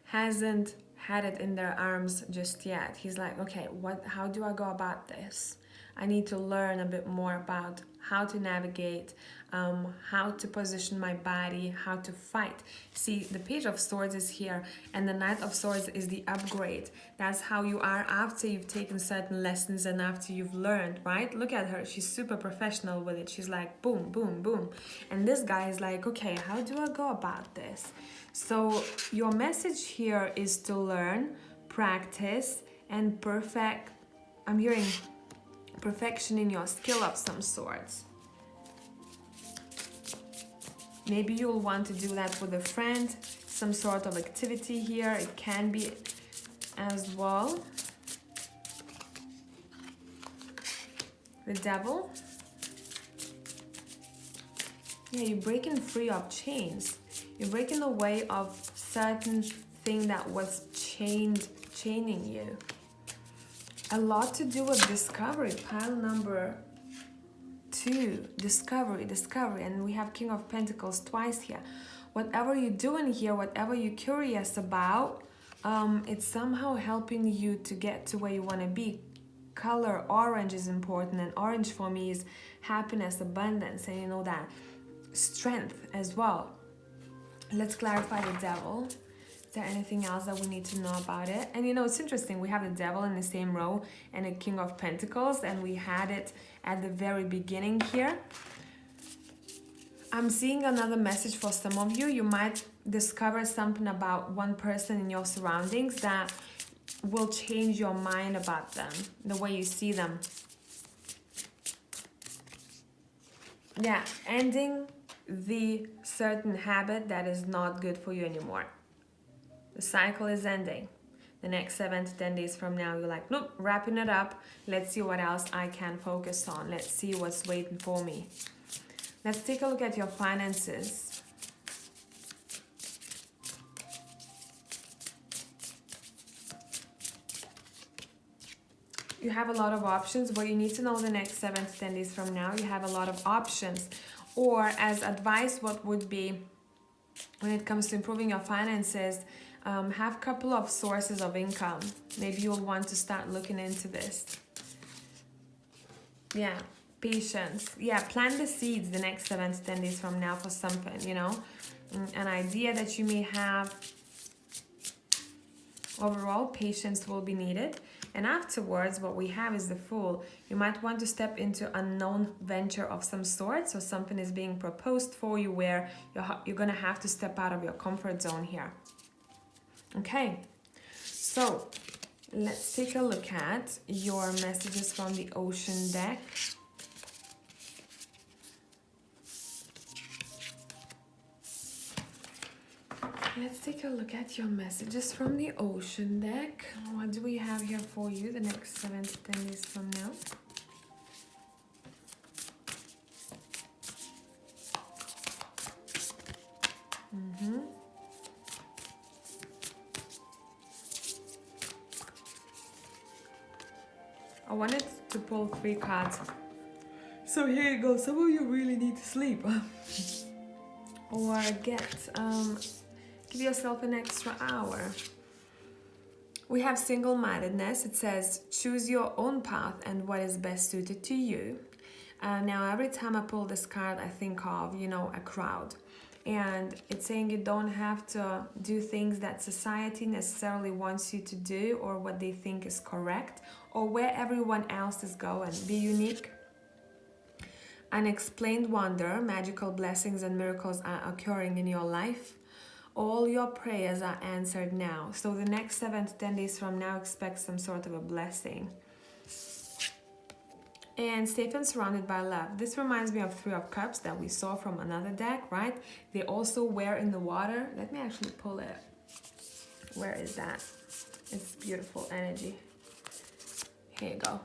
hasn't had it in their arms just yet. He's like, okay, how do I go about this? I need to learn a bit more about how to navigate, how to position my body, how to fight. See, the Page of Swords is here, and the Knight of Swords is the upgrade. That's how you are after you've taken certain lessons and after you've learned, right? Look at her. She's super professional with it. She's like, boom, boom, boom. And this guy is like, okay, how do I go about this? So your message here is to learn, practice, and perfect I'm hearing perfection in your skill of some sorts. Maybe you'll want to do that with a friend, some sort of activity here. It can be as well. The Devil. Yeah, you're breaking free of chains. You're breaking away of certain thing that was chaining you. A lot to do with discovery. Pile number 2, discovery, and we have King of Pentacles twice here. Whatever you're doing here, whatever you're curious about, it's somehow helping you to get to where you want to be. Color orange is important, and orange for me is happiness, abundance, and you know that strength as well. Let's clarify the Devil. Is there anything else that we need to know about it? And you know, it's interesting, we have the Devil in the same row and a King of Pentacles, and we had it at the very beginning here. I'm seeing another message for some of you. You might discover something about one person in your surroundings that will change your mind about them, the way you see them. Yeah, ending the certain habit that is not good for you anymore. The cycle is ending. The next 7 to 10 days from now, you're like, nope, wrapping it up. Let's see what else I can focus on. Let's see what's waiting for me. Let's take a look at your finances. You have a lot of options. What you need to know the next 7 to 10 days from now, you have a lot of options. Or as advice, what would be, when it comes to improving your finances, have a couple of sources of income. Maybe you'll want to start looking into this. Yeah, patience. Yeah, plant the seeds the next 7 to 10 days from now for something, you know. An idea that you may have. Overall, patience will be needed. And afterwards, what we have is the Fool. You might want to step into unknown venture of some sort. So something is being proposed for you where you're going to have to step out of your comfort zone here. Okay, so let's take a look at your messages from the Ocean deck. Let's take a look at your messages from the Ocean deck. What do we have here for you the next 7 to 10 days from now? I wanted to pull 3 cards. So here you go. Some of you really need to sleep. Or give yourself an extra hour. We have single-mindedness. It says, choose your own path and what is best suited to you. Now, every time I pull this card, I think of, you know, a crowd. And it's saying you don't have to do things that society necessarily wants you to do or what they think is correct or where everyone else is going. Be unique. Unexplained wonder, magical blessings and miracles are occurring in your life. All your prayers are answered now. So the next 7 to 10 days from now, expect some sort of a blessing. And safe and surrounded by love. This reminds me of 3 of Cups that we saw from another deck, right? They also were in the water. Let me actually pull it. Where is that? It's beautiful energy. Here you go.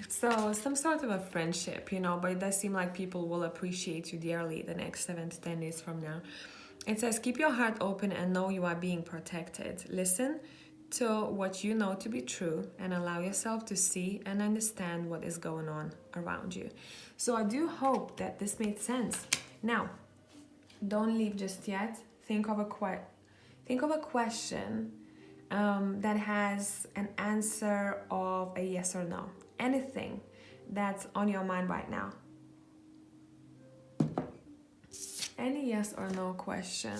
So some sort of a friendship, you know, but it does seem like people will appreciate you dearly the next 7 to 10 days from now. It says, keep your heart open and know you are being protected. Listen to what you know to be true and allow yourself to see and understand what is going on around you. So I do hope that this made sense. Now, don't leave just yet. Think of a question that has an answer of a yes or no. Anything that's on your mind right now. Any yes or no question.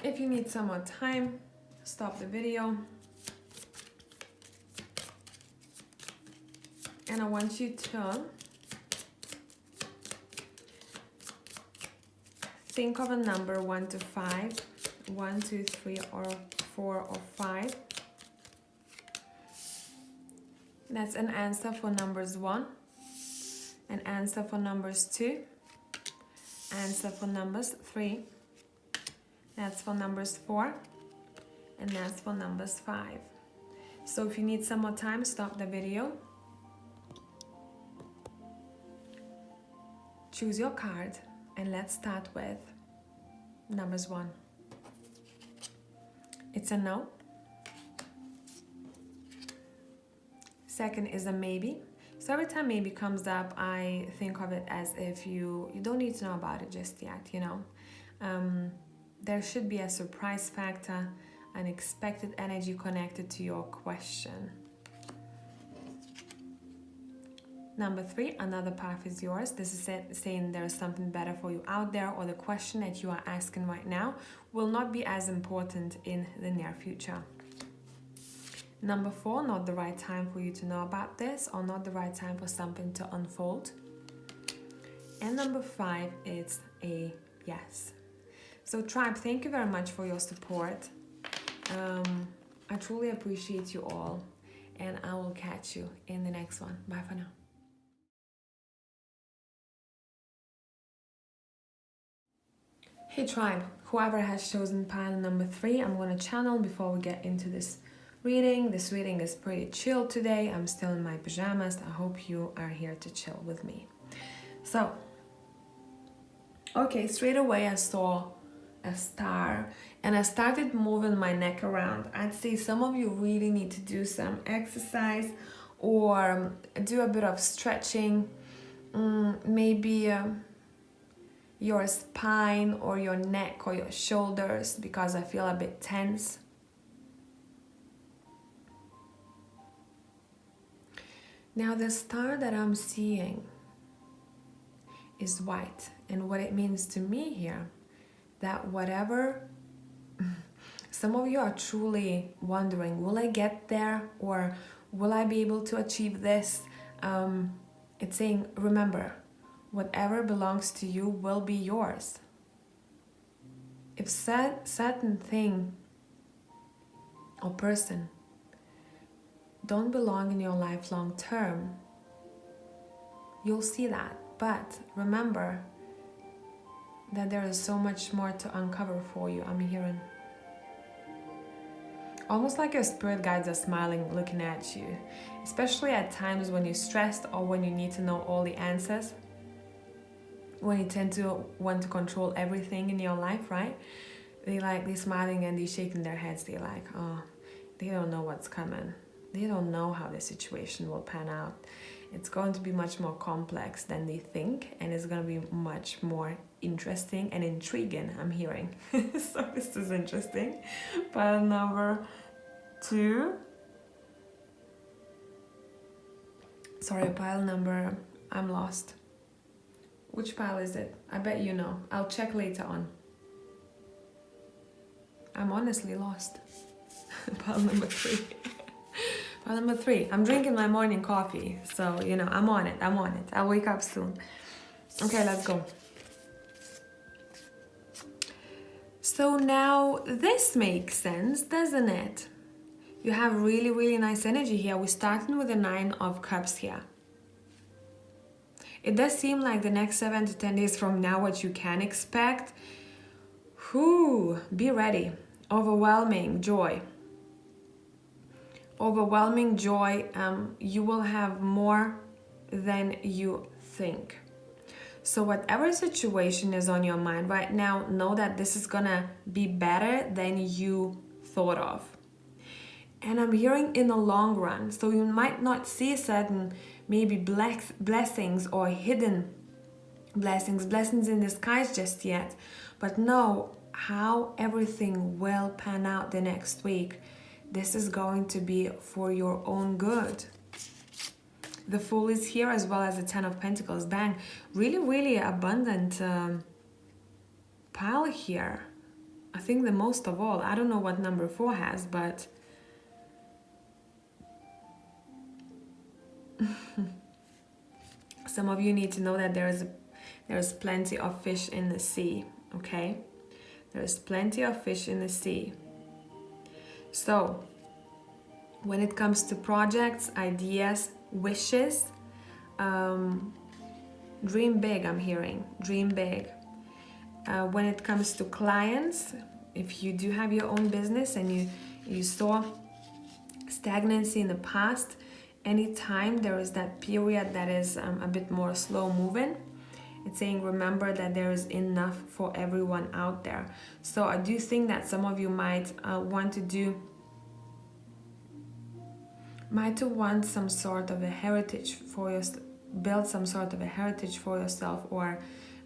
If you need some more time, stop the video. And I want you to think of a number 1 to 5 1, 2, 3, or 4, or 5. That's an answer for numbers 1, an answer for numbers 2, answer for numbers 3, that's for numbers 4, and that's for numbers 5. So if you need some more time, stop the video. Choose your card, and let's start with numbers 1. It's a no. Second is a maybe. So every time maybe comes up, I think of it as if you don't need to know about it just yet, you know. There should be a surprise factor, unexpected energy connected to your question. Number 3, another path is yours. This is saying there's something better for you out there, or the question that you are asking right now will not be as important in the near future. Number 4, not the right time for you to know about this, or not the right time for something to unfold. And number 5, it's a yes. So tribe, thank you very much for your support. I truly appreciate you all, and I will catch you in the next one. Bye for now. Hey tribe, whoever has chosen pile number 3, I'm going to channel before we get into this reading. This reading is pretty chill today. I'm still in my pajamas. I hope you are here to chill with me. So, okay, straight away I saw a star and I started moving my neck around. I'd say some of you really need to do some exercise or do a bit of stretching. Maybe your spine or your neck or your shoulders, because I feel a bit tense. Now the star that I'm seeing is white, and what it means to me here, that whatever, some of you are truly wondering, will I get there, or will I be able to achieve this? It's saying, remember, whatever belongs to you will be yours. If certain thing or person don't belong in your life long term, you'll see that. But remember that there is so much more to uncover for you. I'm hearing almost like your spirit guides are smiling, looking at you, especially at times when you're stressed or when you need to know all the answers, when you tend to want to control everything in your life, right? They're smiling and they're shaking their heads. They're like, oh, they don't know what's coming. They don't know how the situation will pan out. It's going to be much more complex than they think, and it's going to be much more interesting and intriguing, I'm hearing. So this is interesting. Pile number 2. Sorry, pile number, I'm lost. Which pile is it? I bet you know. I'll check later on. I'm honestly lost. Pile number 3. Pile number 3. I'm drinking my morning coffee, so you know, I'm on it. I'll wake up soon. Okay, let's go. So now this makes sense, doesn't it? You have really, really nice energy here. We're starting with the 9 of Cups here. It does seem like the next 7 to 10 days from now, what you can expect. Be ready. Overwhelming joy. Overwhelming joy. You will have more than you think. So whatever situation is on your mind right now, know that this is gonna be better than you thought of. And I'm hearing in the long run. So you might not see certain maybe blessings or hidden blessings in disguise just yet, but know how everything will pan out the next week. This is going to be for your own good. The Fool is here, as well as the 10 of Pentacles. Bang. Really, really abundant pile here. I think the most of all. I don't know what number 4 has, but some of you need to know that there's plenty of fish in the sea, okay? There's plenty of fish in the sea. So when it comes to projects, ideas, wishes, dream big, I'm hearing. Dream big. When it comes to clients, if you do have your own business and you saw stagnancy in the past, anytime there is that period that is a bit more slow moving, it's saying remember that there is enough for everyone out there. So I do think that some of you might want some sort of a heritage for yourself, build some sort of a heritage for yourself, or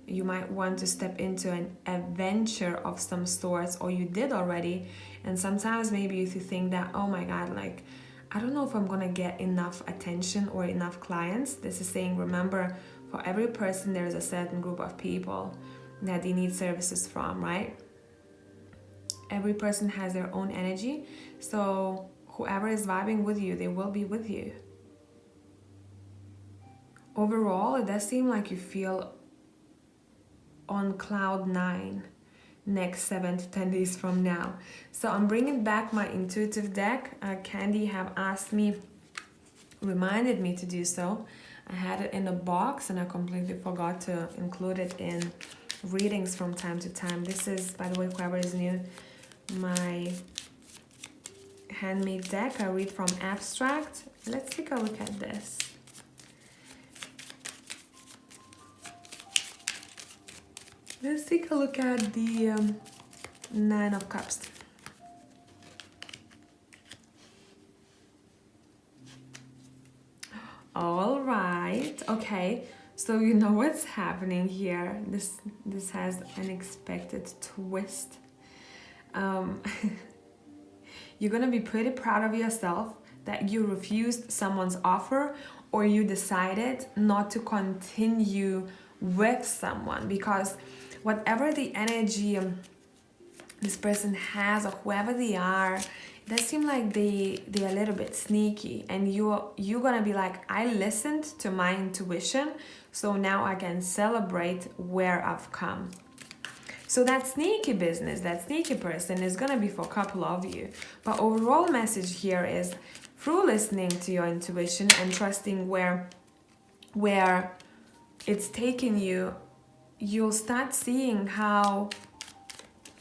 you might want to step into an adventure of some sorts, or you did already. And sometimes maybe you think that, oh my God, like, I don't know if I'm gonna get enough attention or enough clients. This is saying, remember, for every person, there's a certain group of people that they need services from, right? Every person has their own energy. So whoever is vibing with you, they will be with you. Overall, it does seem like you feel on cloud 9 next 7 to 10 days from now. So I'm bringing back my intuitive deck. Candy have asked me, reminded me to do so. I had it in a box and I completely forgot to include it in readings from time to time. This is, by the way, whoever is new, my handmade deck. I read from abstract. Let's take a look at this. Let's take a look at the 9 of Cups. All right, okay. So you know what's happening here. This has an unexpected twist. You're gonna be pretty proud of yourself that you refused someone's offer, or you decided not to continue with someone, because whatever the energy this person has, or whoever they are, it does seem like they're a little bit sneaky, and you're gonna be like, I listened to my intuition, so now I can celebrate where I've come. So that sneaky business, that sneaky person is gonna be for a couple of you. But overall message here is, through listening to your intuition and trusting where it's taking you, you'll start seeing how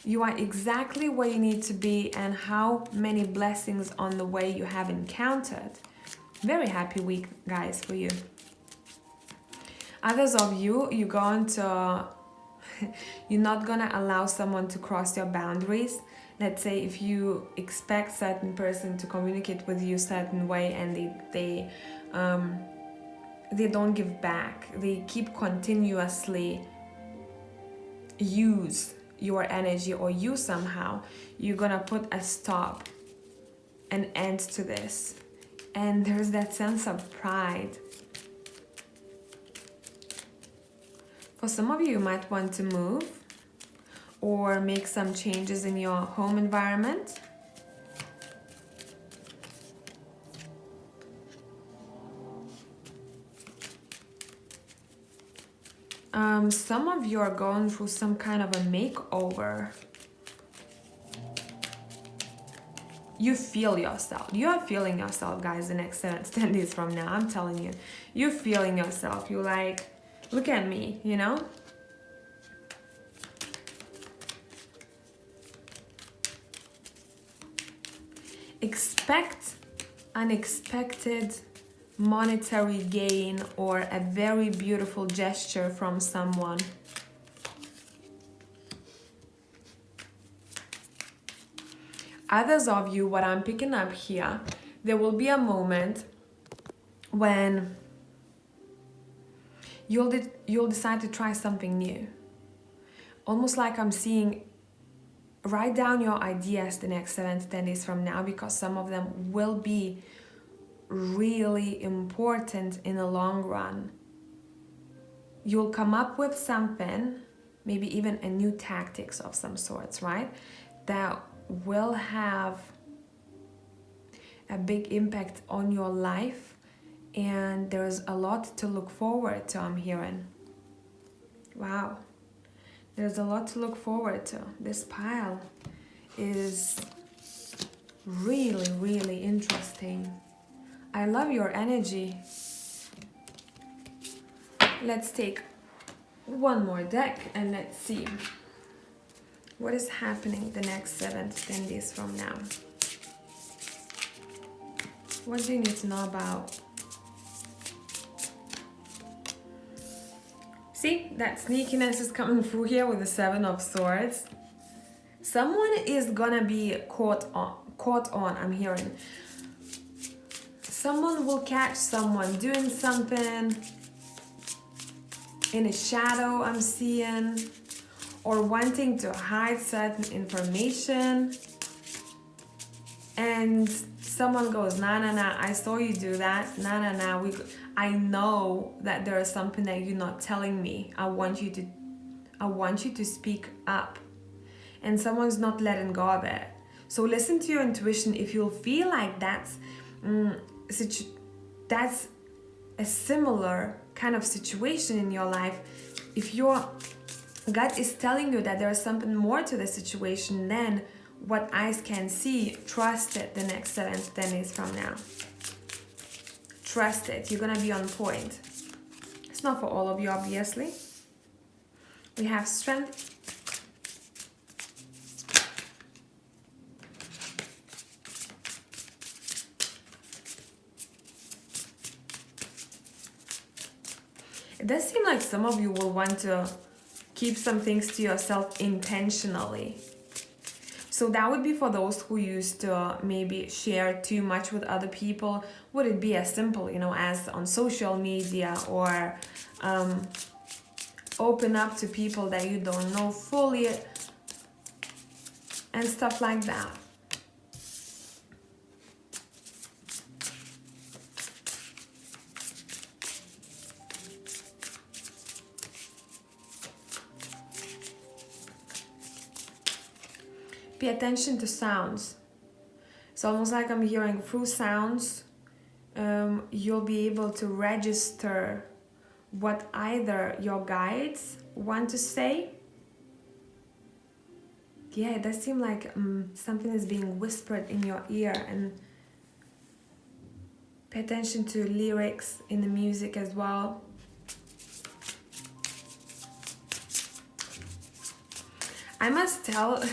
you are exactly where you need to be and how many blessings on the way you have encountered. Very happy week, guys, for you. Others of you, you're not gonna allow someone to cross your boundaries. Let's say if you expect certain person to communicate with you a certain way and they don't give back, they keep continuously use your energy or you somehow, you're gonna put a stop, an end to this. And there's that sense of pride. For some of you, you might want to move or make some changes in your home environment. Some of you are going through some kind of a makeover. You feel yourself. You are feeling yourself, guys, the next 7 to 10 days from now. I'm telling you. You're feeling yourself. You're like, look at me, you know? Expect unexpected monetary gain or a very beautiful gesture from someone. Others of you, what I'm picking up here, there will be a moment when you'll decide to try something new. Almost like I'm seeing, write down your ideas the next 7 to 10 days from now, because some of them will be really important in the long run. You'll come up with something, maybe even a new tactics of some sorts, right? That will have a big impact on your life, and there's a lot to look forward to, I'm hearing. Wow. There's a lot to look forward to. This pile is really, really interesting. I love your energy. Let's take one more deck and let's see what is happening the next 7 to 10 days from now. What do you need to know about? See, that sneakiness is coming through here with the 7 of Swords. Someone is gonna be caught on, I'm hearing. Someone will catch someone doing something in a shadow, I'm seeing, or wanting to hide certain information. And someone goes, nah, nah, nah, I saw you do that. Nah, nah, nah, I know that there is something that you're not telling me. I want you to speak up. And someone's not letting go of it. So listen to your intuition. If you'll feel like that's a similar kind of situation in your life, if your gut is telling you that there is something more to the situation than what eyes can see, trust it the next 7 to 10 days from now. Trust it. You're gonna be on point. It's not for all of you, obviously. We have Strength. It does seem like some of you will want to keep some things to yourself intentionally. So that would be for those who used to maybe share too much with other people. Would it be as simple, you know, as on social media, or open up to people that you don't know fully and stuff like that. Pay attention to sounds. It's almost like I'm hearing through sounds. You'll be able to register what either your guides want to say. Yeah, it does seem like something is being whispered in your ear, and pay attention to lyrics in the music as well. I must tell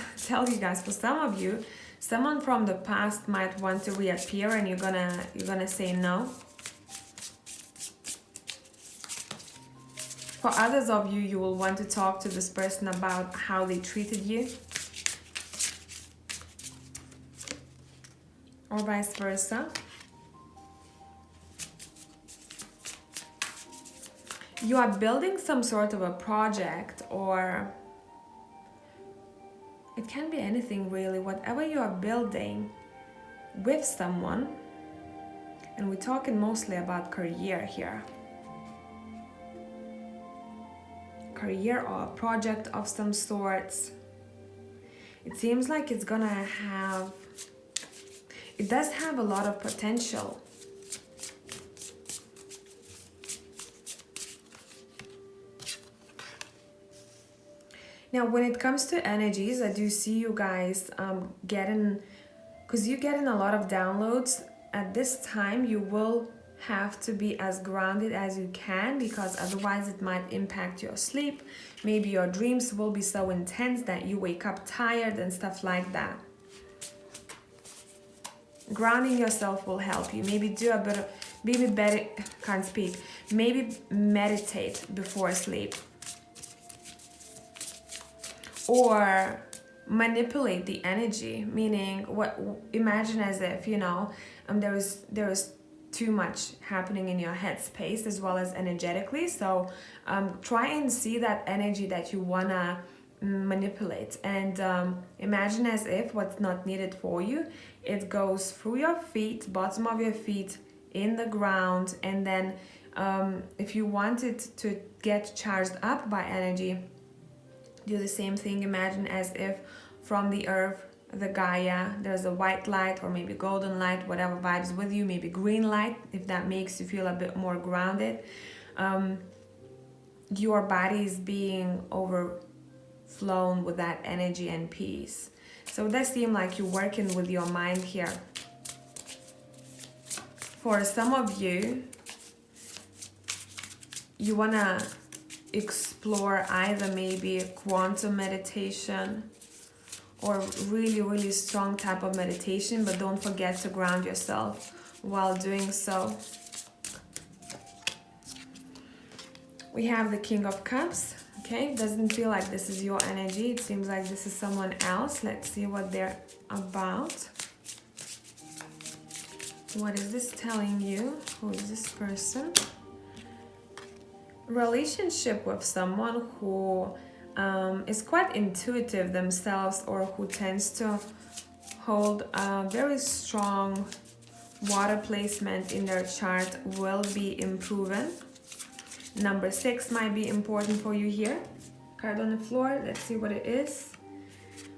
you guys, for some of you, someone from the past might want to reappear, and you're gonna say no. For others of you, you will want to talk to this person about how they treated you, or vice versa. You are building some sort of a project, or it can be anything really, whatever you are building with someone. And we're talking mostly about career here. Career or a project of some sorts. It seems like it does have a lot of potential. Now, when it comes to energies, I do see you guys because you're getting a lot of downloads. At this time, you will have to be as grounded as you can, because otherwise it might impact your sleep. Maybe your dreams will be so intense that you wake up tired and stuff like that. Grounding yourself will help you. Maybe do a bit of, maybe meditate before sleep. Or manipulate the energy, meaning imagine as if, you know, there is too much happening in your headspace as well as energetically. So try and see that energy that you wanna manipulate, and imagine as if what's not needed for you, it goes through your feet, bottom of your feet, in the ground, and then if you want it to get charged up by energy, do the same thing. Imagine as if from the earth, the Gaia, there's a white light or maybe golden light, whatever vibes with you, maybe green light, if that makes you feel a bit more grounded. Your body is being flown with that energy and peace. So it does seem like you're working with your mind here. For some of you, you want to explore either maybe quantum meditation or really strong type of meditation, but don't forget to ground yourself while doing so. We have the King of Cups. Okay, doesn't feel like this is your energy. It seems like this is someone else. Let's see what they're about. What is this telling you? Who is this person? Relationship with someone who is quite intuitive themselves, or who tends to hold a very strong water placement in their chart will be improving. Number 6 might be important for you here. Card on the floor. Let's see what it is.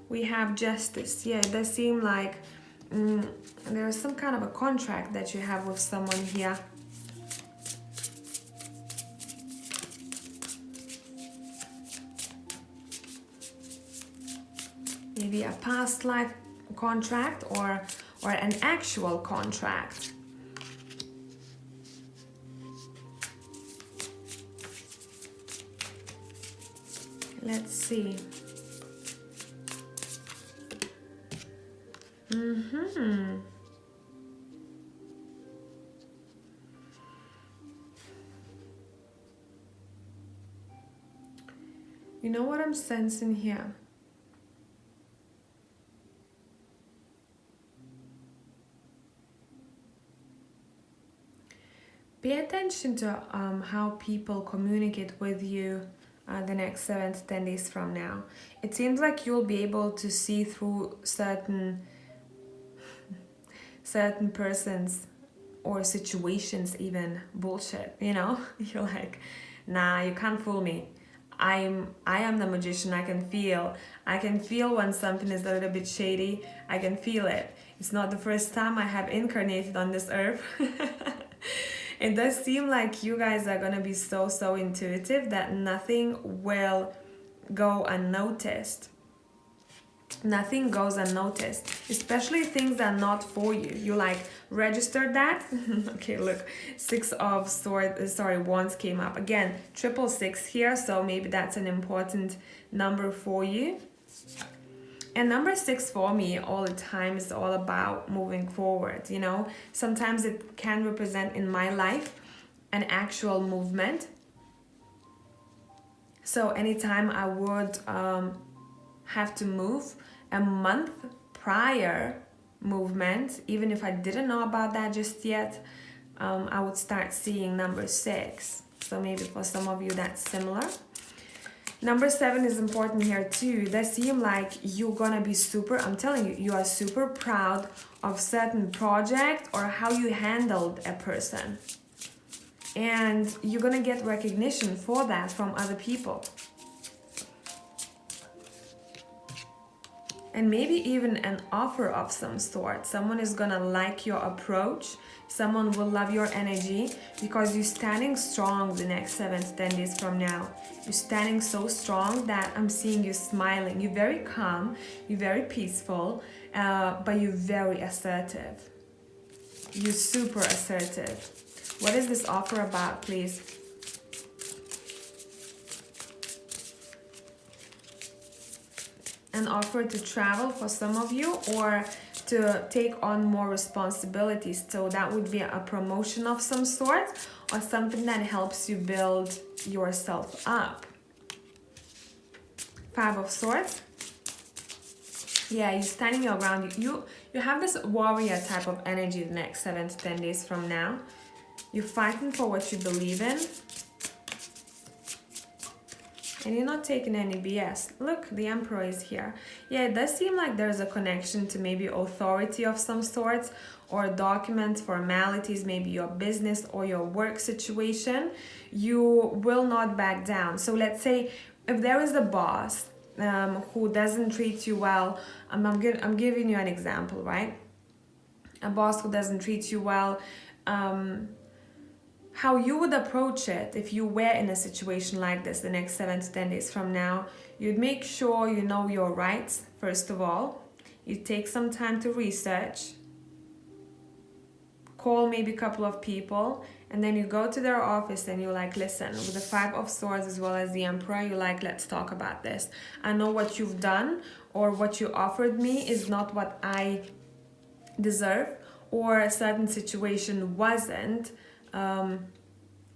We have Justice. Yeah, it does seem like there's some kind of a contract that you have with someone here. Maybe a past life contract or an actual contract. Let's see. You know what I'm sensing here? Pay attention to how people communicate with you the next 7 to 10 days from now. It seems like you'll be able to see through certain persons or situations, even bullshit, you know? You're like, nah, you can't fool me. I am the magician. I can feel when something is a little bit shady. I can feel it. It's not the first time I have incarnated on this earth. It does seem like you guys are gonna be so intuitive that nothing will go unnoticed. Nothing goes unnoticed, especially things that are not for you. You like registered that. Okay, look, 6 of wands came up again. 666 here, so maybe that's an important number for you. And number 6 for me all the time is all about moving forward, you know. Sometimes it can represent in my life an actual movement. So anytime I would have to move a month prior movement, even if I didn't know about that just yet, I would start seeing number 6. So maybe for some of you that's similar. Number 7 is important here too. They seem like you're gonna be I'm telling you, you are super proud of certain project or how you handled a person. And you're gonna get recognition for that from other people. And maybe even an offer of some sort. Someone is gonna like your approach. Someone will love your energy because you're standing strong the next 7 to 10 days from now. You're standing so strong that I'm seeing you smiling. You're very calm, you're very peaceful, but you're very assertive. You're super assertive. What is this offer about, please? An offer to travel for some of you, or to take on more responsibilities. So that would be a promotion of some sort, or something that helps you build yourself up. 5 of Swords. Yeah, you're standing your ground. You have this warrior type of energy the next 7 to 10 days from now. You're fighting for what you believe in. And you're not taking any BS. Look, the Emperor is here. Yeah, it does seem like there's a connection to maybe authority of some sorts, or documents, formalities, maybe your business or your work situation. You will not back down. So let's say if there is a boss who doesn't treat you well, I'm giving you an example, right? A boss who doesn't treat you well, how you would approach it if you were in a situation like this the next 7 to 10 days from now. You'd make sure you know your rights, first of all. You take some time to research, call maybe a couple of people, and then you go to their office and you're like, listen, with the 5 of Swords as well as the Emperor, you're like, let's talk about this. I know what you've done or what you offered me is not what I deserve, or a certain situation wasn't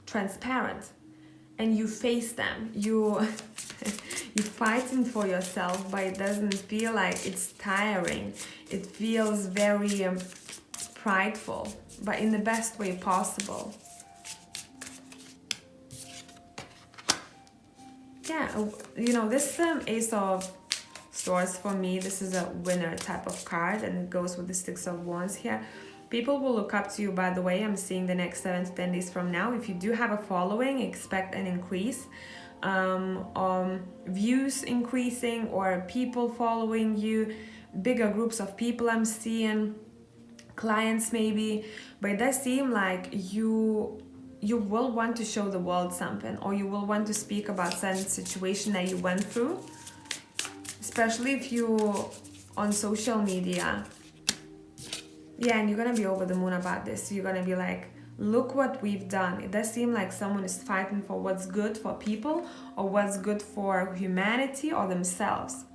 transparent, and you face them. You're fighting for yourself, but it doesn't feel like it's tiring. It feels very prideful, but in the best way possible. Yeah, you know, this Ace of Swords, for me, this is a winner type of card, and it goes with the 6 of Wands here. People will look up to you, by the way. I'm seeing the next 7 to 10 days from now. If you do have a following, expect an increase, views increasing, or people following you, bigger groups of people I'm seeing, clients maybe. But it does seem like you will want to show the world something, or you will want to speak about certain situation that you went through, especially if you on social media. Yeah, and you're gonna be over the moon about this. You're gonna be like, look what we've done. It does seem like someone is fighting for what's good for people, or what's good for humanity or themselves.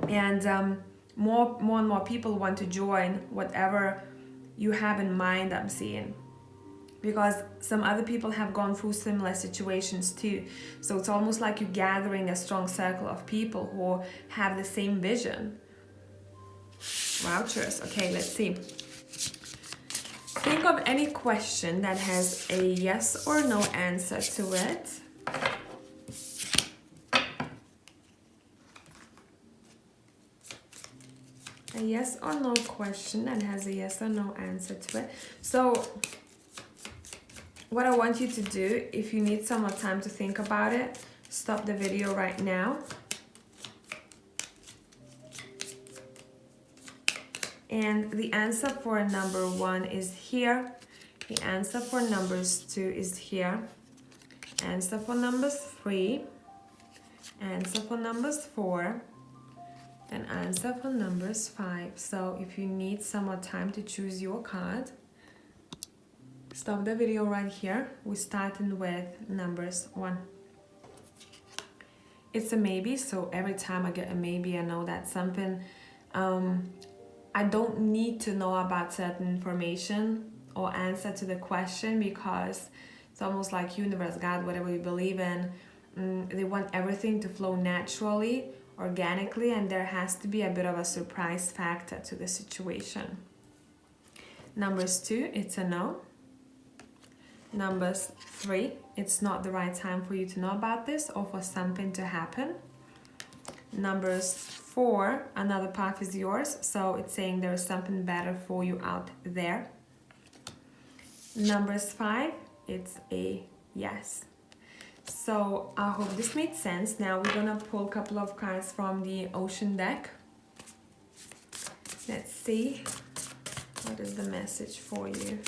And more and more people want to join whatever you have in mind, I'm seeing. Because some other people have gone through similar situations too. So it's almost like you're gathering a strong circle of people who have the same vision. Vouchers. Okay, let's see. Think of any question that has a yes or no answer to it. A yes or no question that has a yes or no answer to it. So what I want you to do, if you need some more time to think about it, stop the video right now. And the answer for number 1 is here. The answer for numbers 2 is here. Answer for numbers 3. Answer for numbers 4. And answer for numbers 5. So if you need some more time to choose your card, stop the video right here. We're starting with numbers 1. It's a maybe, so every time I get a maybe, I know that something I don't need to know about certain information or answer to the question, because it's almost like universe, God, whatever you believe in, they want everything to flow naturally, organically, and there has to be a bit of a surprise factor to the situation. Numbers 2, it's a no. Numbers 3, it's not the right time for you to know about this or for something to happen. Numbers 4, another path is yours, so it's saying there is something better for you out there. Numbers 5, it's a yes. So I hope this made sense. Now we're gonna pull a couple of cards from the Ocean deck. Let's see, what is the message for you?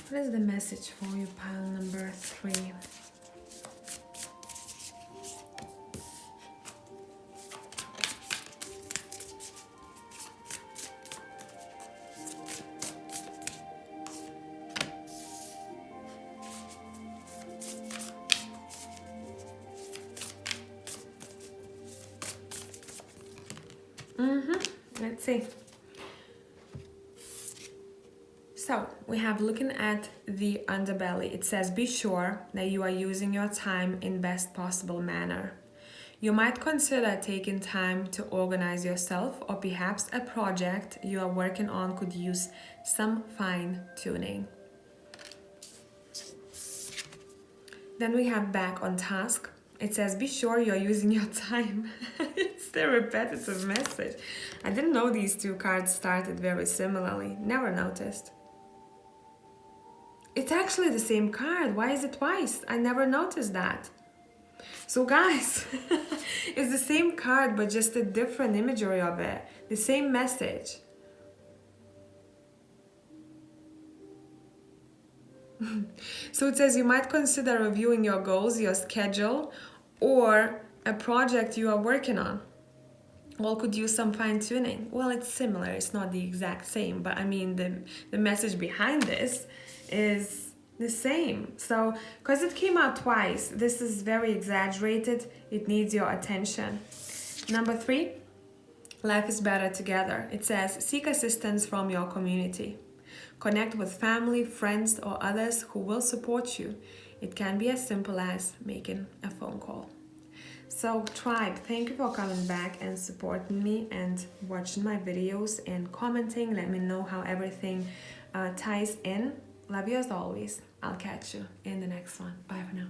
What is the message for you, pile number 3? Let's see. So we have, looking at the underbelly, it says be sure that you are using your time in best possible manner. You might consider taking time to organize yourself, or perhaps a project you are working on could use some fine tuning. Then we have back on task. It says be sure you're using your time. It's the repetitive message. I didn't know these two cards started very similarly. Never noticed. It's actually the same card. Why is it twice? I never noticed that. So guys, it's the same card but just a different imagery of it. The same message. So it says you might consider reviewing your goals, your schedule, or a project you are working on. Well, could use some fine-tuning. Well, it's similar, it's not the exact same, but I mean the message behind this is the same. So, because it came out twice, this is very exaggerated, it needs your attention. Number 3, life is better together. It says, seek assistance from your community. Connect with family, friends, or others who will support you. It can be as simple as making a phone call. So tribe, thank you for coming back and supporting me and watching my videos and commenting. Let me know how everything ties in. Love you as always. I'll catch you in the next one. Bye for now.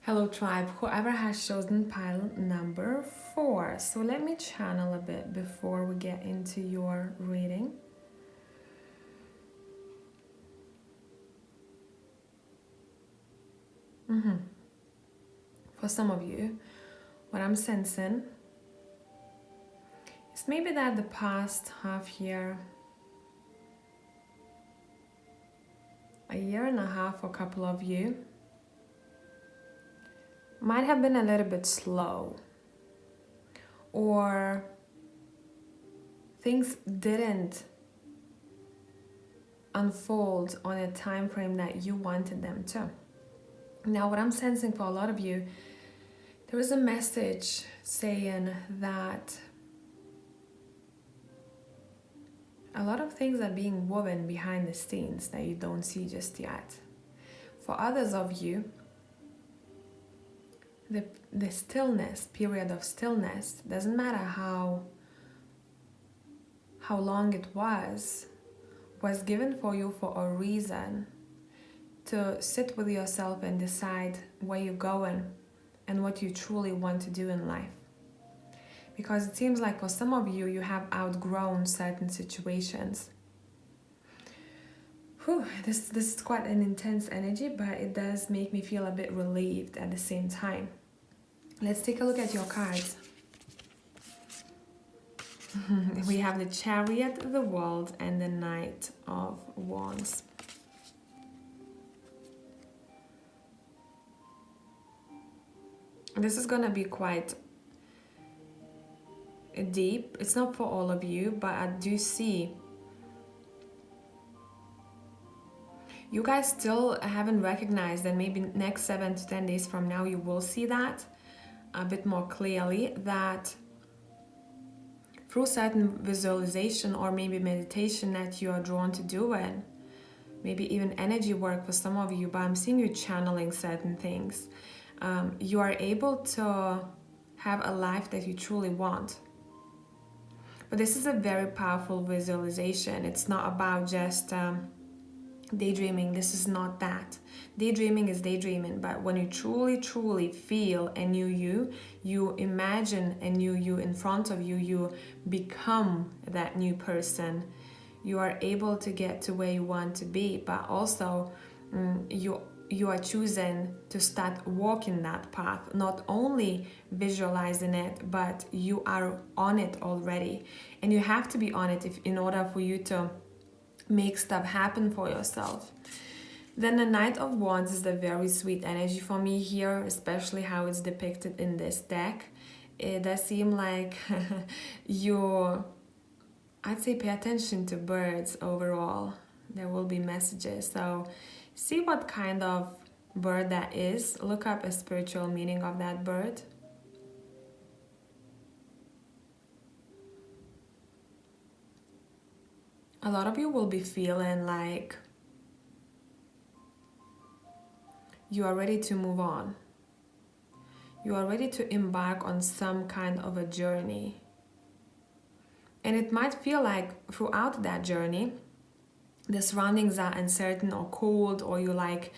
Hello tribe, whoever has chosen pile number 4. So let me channel a bit before we get into your reading. For some of you, what I'm sensing is maybe that the past half year, a year and a half for a couple of you, might have been a little bit slow, or things didn't unfold on a time frame that you wanted them to. Now, what I'm sensing for a lot of you, there is a message saying that a lot of things are being woven behind the scenes that you don't see just yet. For others of you, the stillness, period of stillness, doesn't matter how long it was given for you for a reason, to sit with yourself and decide where you're going and what you truly want to do in life. Because it seems like for some of you, you have outgrown certain situations. Whew, this is quite an intense energy, but it does make me feel a bit relieved at the same time. Let's take a look at your cards. We have the Chariot, the World, and the Knight of Wands. This is gonna be quite deep. It's not for all of you, but I do see you guys still haven't recognized, and maybe next 7 to 10 days from now you will see that a bit more clearly, that through certain visualization or maybe meditation that you are drawn to do, and maybe even energy work for some of you, but I'm seeing you channeling certain things. You are able to have a life that you truly want. But this is a very powerful visualization. It's not about just daydreaming. This is not that. Daydreaming is daydreaming, but when you truly feel a new you imagine a new you in front of you, you become that new person. You are able to get to where you want to be, but also you are choosing to start walking that path, not only visualizing it, but you are on it already. And you have to be on it in order for you to make stuff happen for yourself. Then the Knight of Wands is a very sweet energy for me here, especially how it's depicted in this deck. It does seem like I'd say pay attention to birds overall. There will be messages. So see what kind of bird that is. Look up a spiritual meaning of that bird. A lot of you will be feeling like you are ready to move on. You are ready to embark on some kind of a journey. And it might feel like throughout that journey, the surroundings are uncertain or cold, or you're like,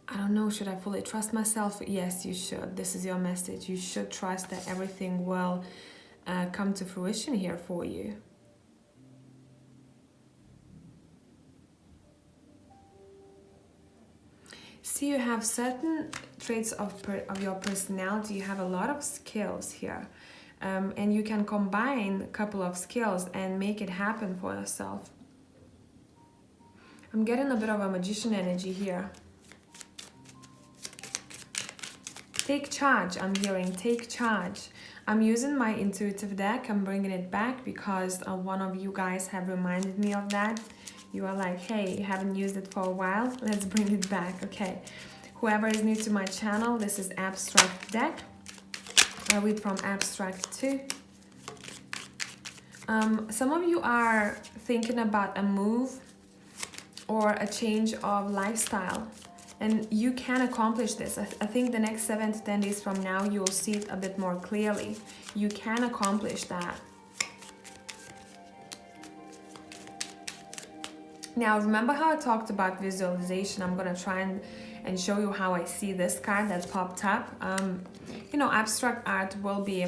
I don't know, should I fully trust myself? Yes, you should. This is your message. You should trust that everything will come to fruition here for you. See, you have certain traits of your personality. You have a lot of skills here. And you can combine a couple of skills and make it happen for yourself. I'm getting a bit of a magician energy here. Take charge, I'm hearing, take charge. I'm using my intuitive deck. I'm bringing it back because one of you guys have reminded me of that. You are like, hey, you haven't used it for a while. Let's bring it back. Okay. Whoever is new to my channel, this is Abstract Deck. I read from Abstract too. Some of you are thinking about a move or a change of lifestyle. And you can accomplish this. I think the next 7 to 10 days from now, you will see it a bit more clearly. You can accomplish that. Now, remember how I talked about visualization? I'm going to try and show you how I see this card that popped up. You know, abstract art will be...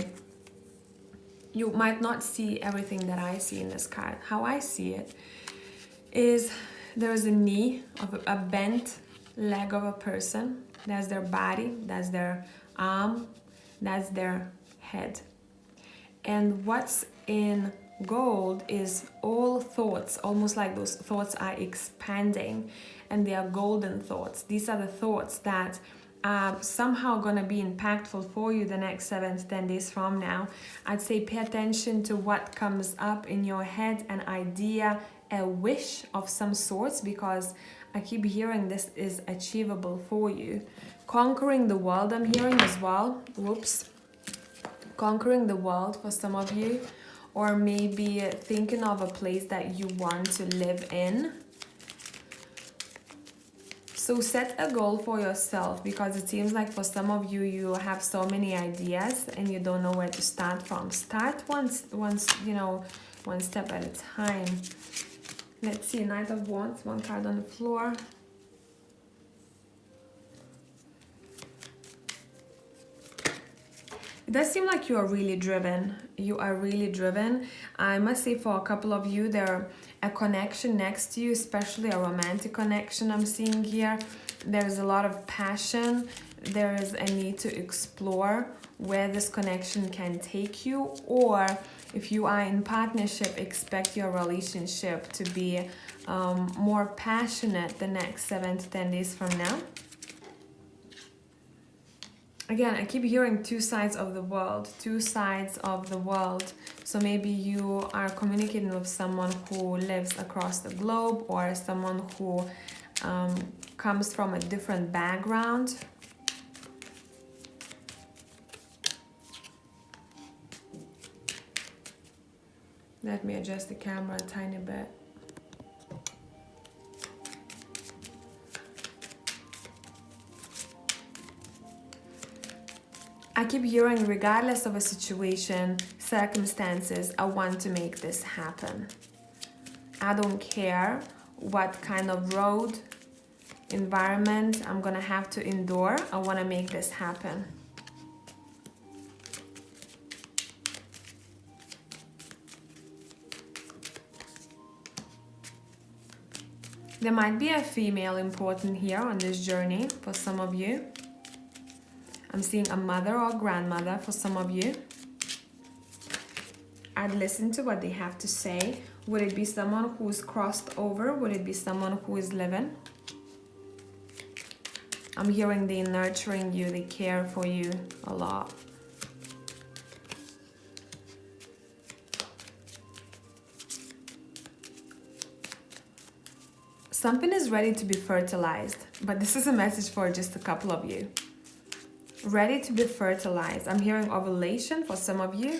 You might not see everything that I see in this card. How I see it is there's a knee of a bent leg of a person. That's their body, that's their arm, that's their head. And what's in gold is all thoughts, almost like those thoughts are expanding, and they are golden thoughts. These are the thoughts that are somehow going to be impactful for you the next 7 to 10 days from now. I'd say pay attention to what comes up in your head, an idea, a wish of some sorts, because I keep hearing this is achievable for you. Conquering the world, I'm hearing as well. Whoops. Conquering the world for some of you, or maybe thinking of a place that you want to live in. So set a goal for yourself, because it seems like for some of you, you have so many ideas and you don't know where to start from. Start one step at a time. Let's see, Knight of Wands, one card on the floor. It does seem like you are really driven. You are really driven. I must say for a couple of you, there a connection next to you, especially a romantic connection I'm seeing here. There's a lot of passion. There is a need to explore where this connection can take you, or if you are in partnership, expect your relationship to be more passionate the next 7 to 10 days from now. Again, I keep hearing two sides of the world, two sides of the world. So maybe you are communicating with someone who lives across the globe, or someone who comes from a different background. Let me adjust the camera a tiny bit. I keep hearing, regardless of a situation, circumstances, I want to make this happen. I don't care what kind of road, environment I'm gonna have to endure. I want to make this happen. There might be a female important here on this journey for some of you. I'm seeing a mother or grandmother for some of you. I'd listen to what they have to say. Would it be someone who's crossed over? Would it be someone who is living? I'm hearing they nurturing you, they care for you a lot. Something is ready to be fertilized, but this is a message for just a couple of you. Ready to be fertilized. I'm hearing ovulation for some of you.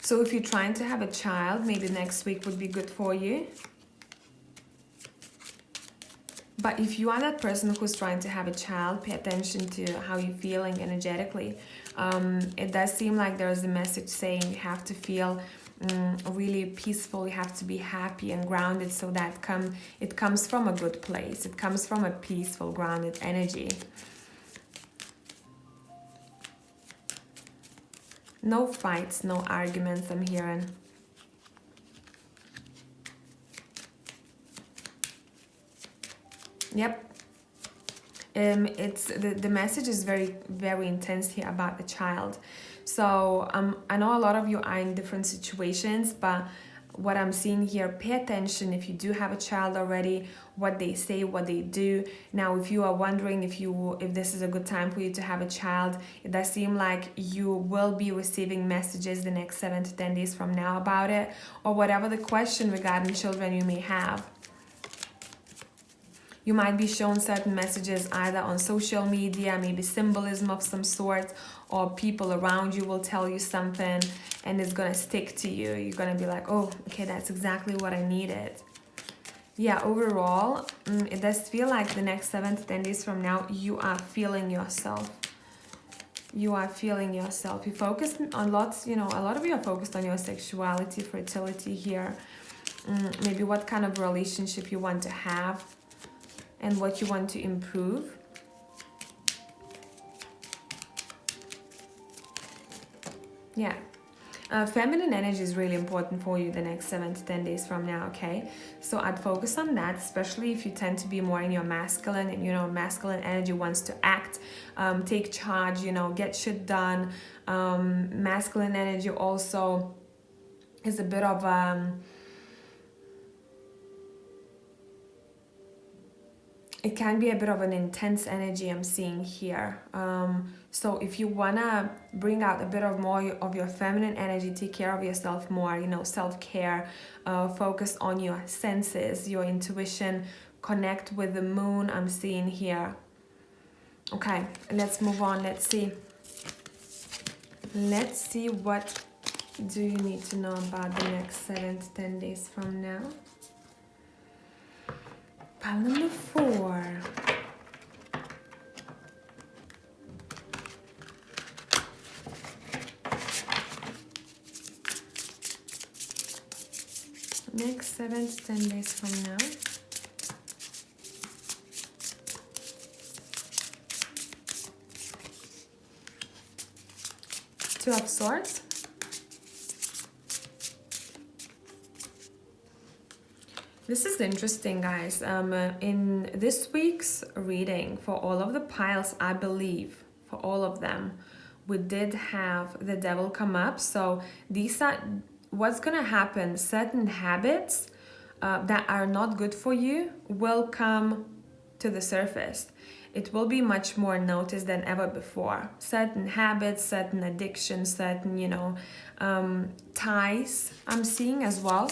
So if you're trying to have a child, maybe next week would be good for you. But if you are that person who's trying to have a child, pay attention to how you're feeling energetically. It does seem like there's a message saying you have to feel really peaceful, you have to be happy and grounded, so that it comes from a good place. It comes from a peaceful, grounded energy. No fights, no arguments, I'm hearing. Yep. It's the message is very, very intense here about the child. So I know a lot of you are in different situations, but what I'm seeing here, pay attention if you do have a child already, what they say, what they do. Now, if you are wondering if this is a good time for you to have a child, it does seem like you will be receiving messages the next 7 to 10 days from now about it, or whatever the question regarding children you may have. You might be shown certain messages either on social media, maybe symbolism of some sort, or people around you will tell you something and it's going to stick to you. You're going to be like, oh, okay, that's exactly what I needed. Yeah, overall, it does feel like the next 7 to 10 days from now, you are feeling yourself. You are feeling yourself. You focus on lots, a lot of you are focused on your sexuality, fertility here. Maybe what kind of relationship you want to have and what you want to improve. Yeah. Feminine energy is really important for you the next 7 to 10 days from now, okay? So I'd focus on that, especially if you tend to be more in your masculine, and masculine energy wants to act, take charge, get shit done. Masculine energy also is a bit of it can be a bit of an intense energy I'm seeing here. So if you wanna bring out a bit of more of your feminine energy, take care of yourself more, self-care, focus on your senses, your intuition, connect with the moon I'm seeing here. Okay, let's move on. Let's see what do you need to know about the next 7 to 10 days from now. Pile number 4. Next 7 to 10 days from now. Two of Swords. This is interesting, guys. In this week's reading, for all of the piles, I believe, for all of them, we did have the devil come up. So these are what's gonna happen. Certain habits that are not good for you will come to the surface. It will be much more noticed than ever before. Certain habits, certain addictions, certain, ties I'm seeing as well.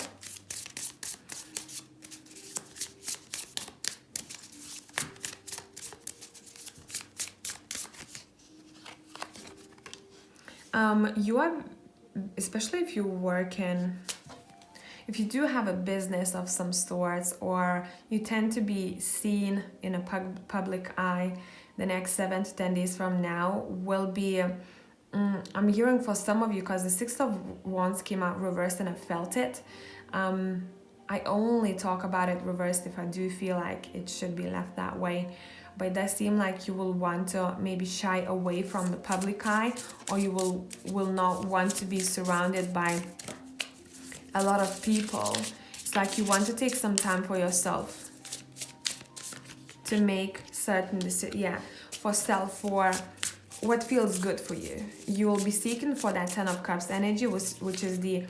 You are, especially if you work if you do have a business of some sorts, or you tend to be seen in a public eye, the next 7 to 10 days from now will be, I'm hearing for some of you, because the 6 of Wands came out reversed and I felt it. I only talk about it reversed if I do feel like it should be left that way. But it does seem like you will want to maybe shy away from the public eye, or you will not want to be surrounded by a lot of people. It's like you want to take some time for yourself to make certain decisions, for self, for what feels good for you. You will be seeking for that 10 of Cups energy, which is the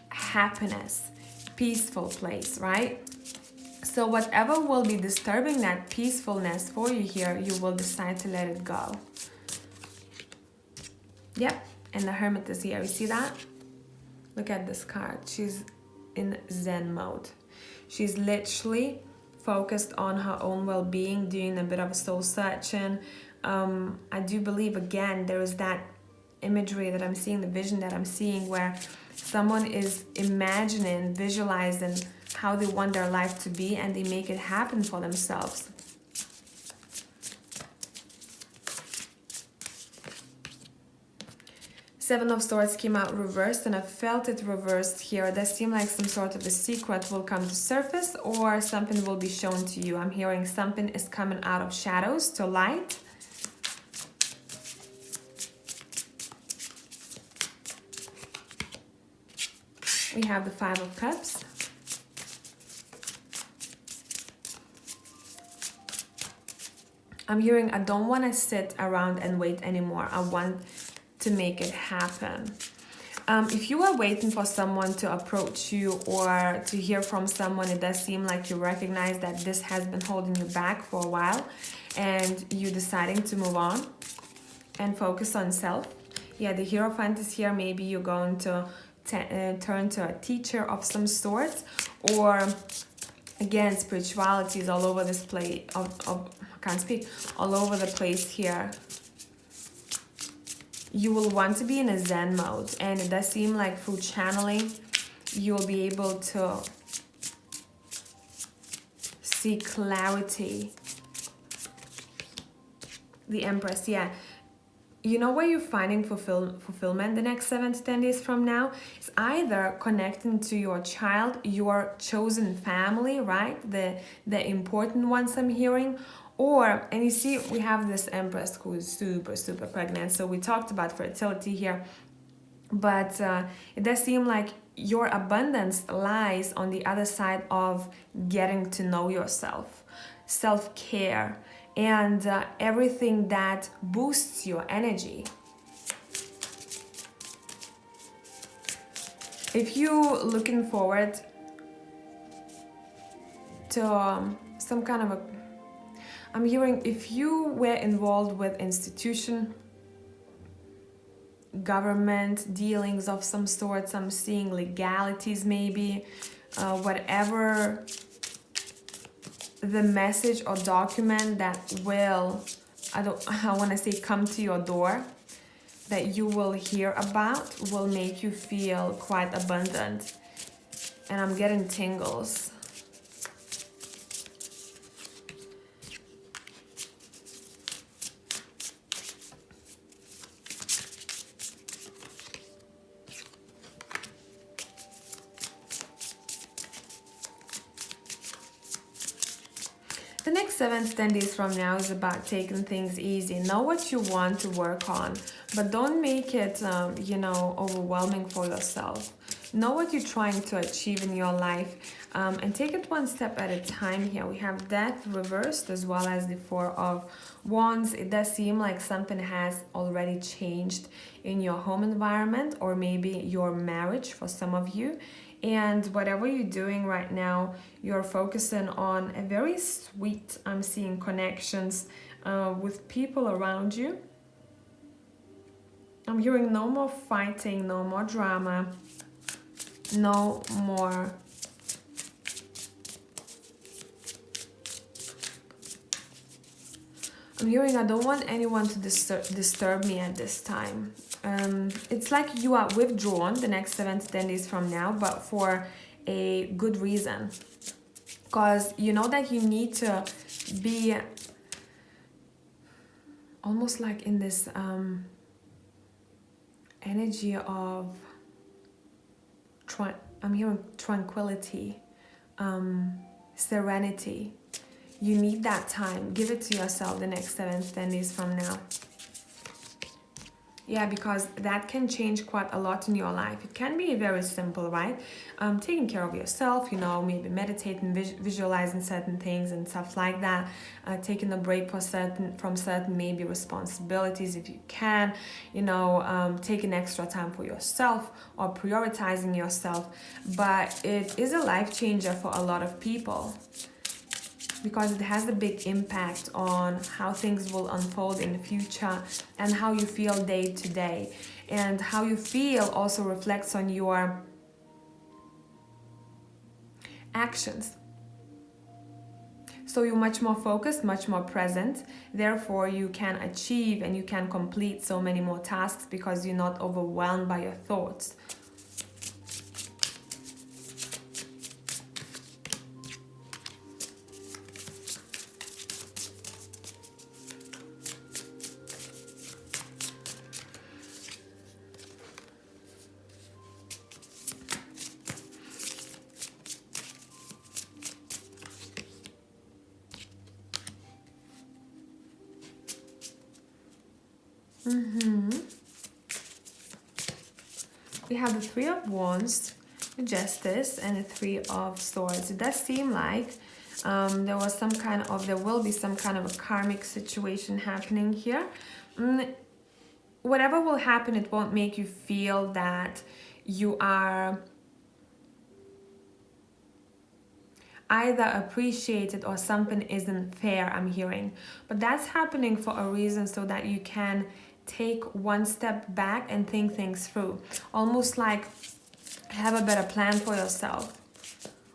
happiness, peaceful place, right? So whatever will be disturbing that peacefulness for you here, you will decide to let it go. Yep, and the Hermit is here. You see that? Look at this card. She's in Zen mode. She's literally focused on her own well-being, doing a bit of soul searching. I do believe, again, there is that imagery that I'm seeing, the vision that I'm seeing, where someone is imagining, visualizing how they want their life to be, and they make it happen for themselves. Seven of Swords came out reversed, and I felt it reversed here. It does seem like some sort of a secret will come to surface, or something will be shown to you. I'm hearing something is coming out of shadows to light. We have the 5 of Cups. I'm hearing, I don't want to sit around and wait anymore. I want to make it happen. If you are waiting for someone to approach you or to hear from someone, it does seem like you recognize that this has been holding you back for a while and you're deciding to move on and focus on self. Yeah, the Hierophant is here. Maybe you're going to turn to a teacher of some sort, or again, spirituality is all over this place. I can't speak. All over the place here. You will want to be in a Zen mode, and it does seem like through channeling, you'll be able to see clarity. The Empress, yeah. You know where you're finding fulfillment the next 7 to 10 days from now? It's either connecting to your child, your chosen family, right? The important ones I'm hearing. Or, and you see, we have this Empress who is super, super pregnant. So we talked about fertility here. But it does seem like your abundance lies on the other side of getting to know yourself. Self-care. And everything that boosts your energy. If you're looking forward to some kind of a, I'm hearing if you were involved with institution, government dealings of some sort, I'm seeing legalities maybe, whatever the message or document that will, I want to say come to your door, that you will hear about, will make you feel quite abundant. And I'm getting tingles. The next 7 to 10 days from now is about taking things easy. Know what you want to work on, but don't make it, overwhelming for yourself. Know what you're trying to achieve in your life, and take it one step at a time here. We have Death reversed as well as the 4 of Wands. It does seem like something has already changed in your home environment or maybe your marriage for some of you. And whatever you're doing right now, you're focusing on a very sweet, I'm seeing connections with people around you. I'm hearing no more fighting, no more drama, no more I'm hearing I don't want anyone to disturb me at this time. It's like you are withdrawn the next 7 to 10 days from now, but for a good reason. Because you know that you need to be almost like in this energy of, I'm hearing tranquility, serenity. You need that time. Give it to yourself the next 7 to 10 days from now. Yeah, because that can change quite a lot in your life. It can be very simple, right? Taking care of yourself, maybe meditating, visualizing certain things and stuff like that. Taking a break from certain maybe responsibilities if you can. Taking extra time for yourself or prioritizing yourself. But it is a life changer for a lot of people, because it has a big impact on how things will unfold in the future and how you feel day to day. And how you feel also reflects on your actions. So you're much more focused, much more present. Therefore, you can achieve and you can complete so many more tasks because you're not overwhelmed by your thoughts. We have the 3 of Wands, the Justice, and the 3 of Swords. It does seem like there will be some kind of a karmic situation happening here. whatever will happen, it won't make you feel that you are either appreciated or something isn't fair, I'm hearing. But that's happening for a reason, so that you can take one step back and think things through. Almost like have a better plan for yourself,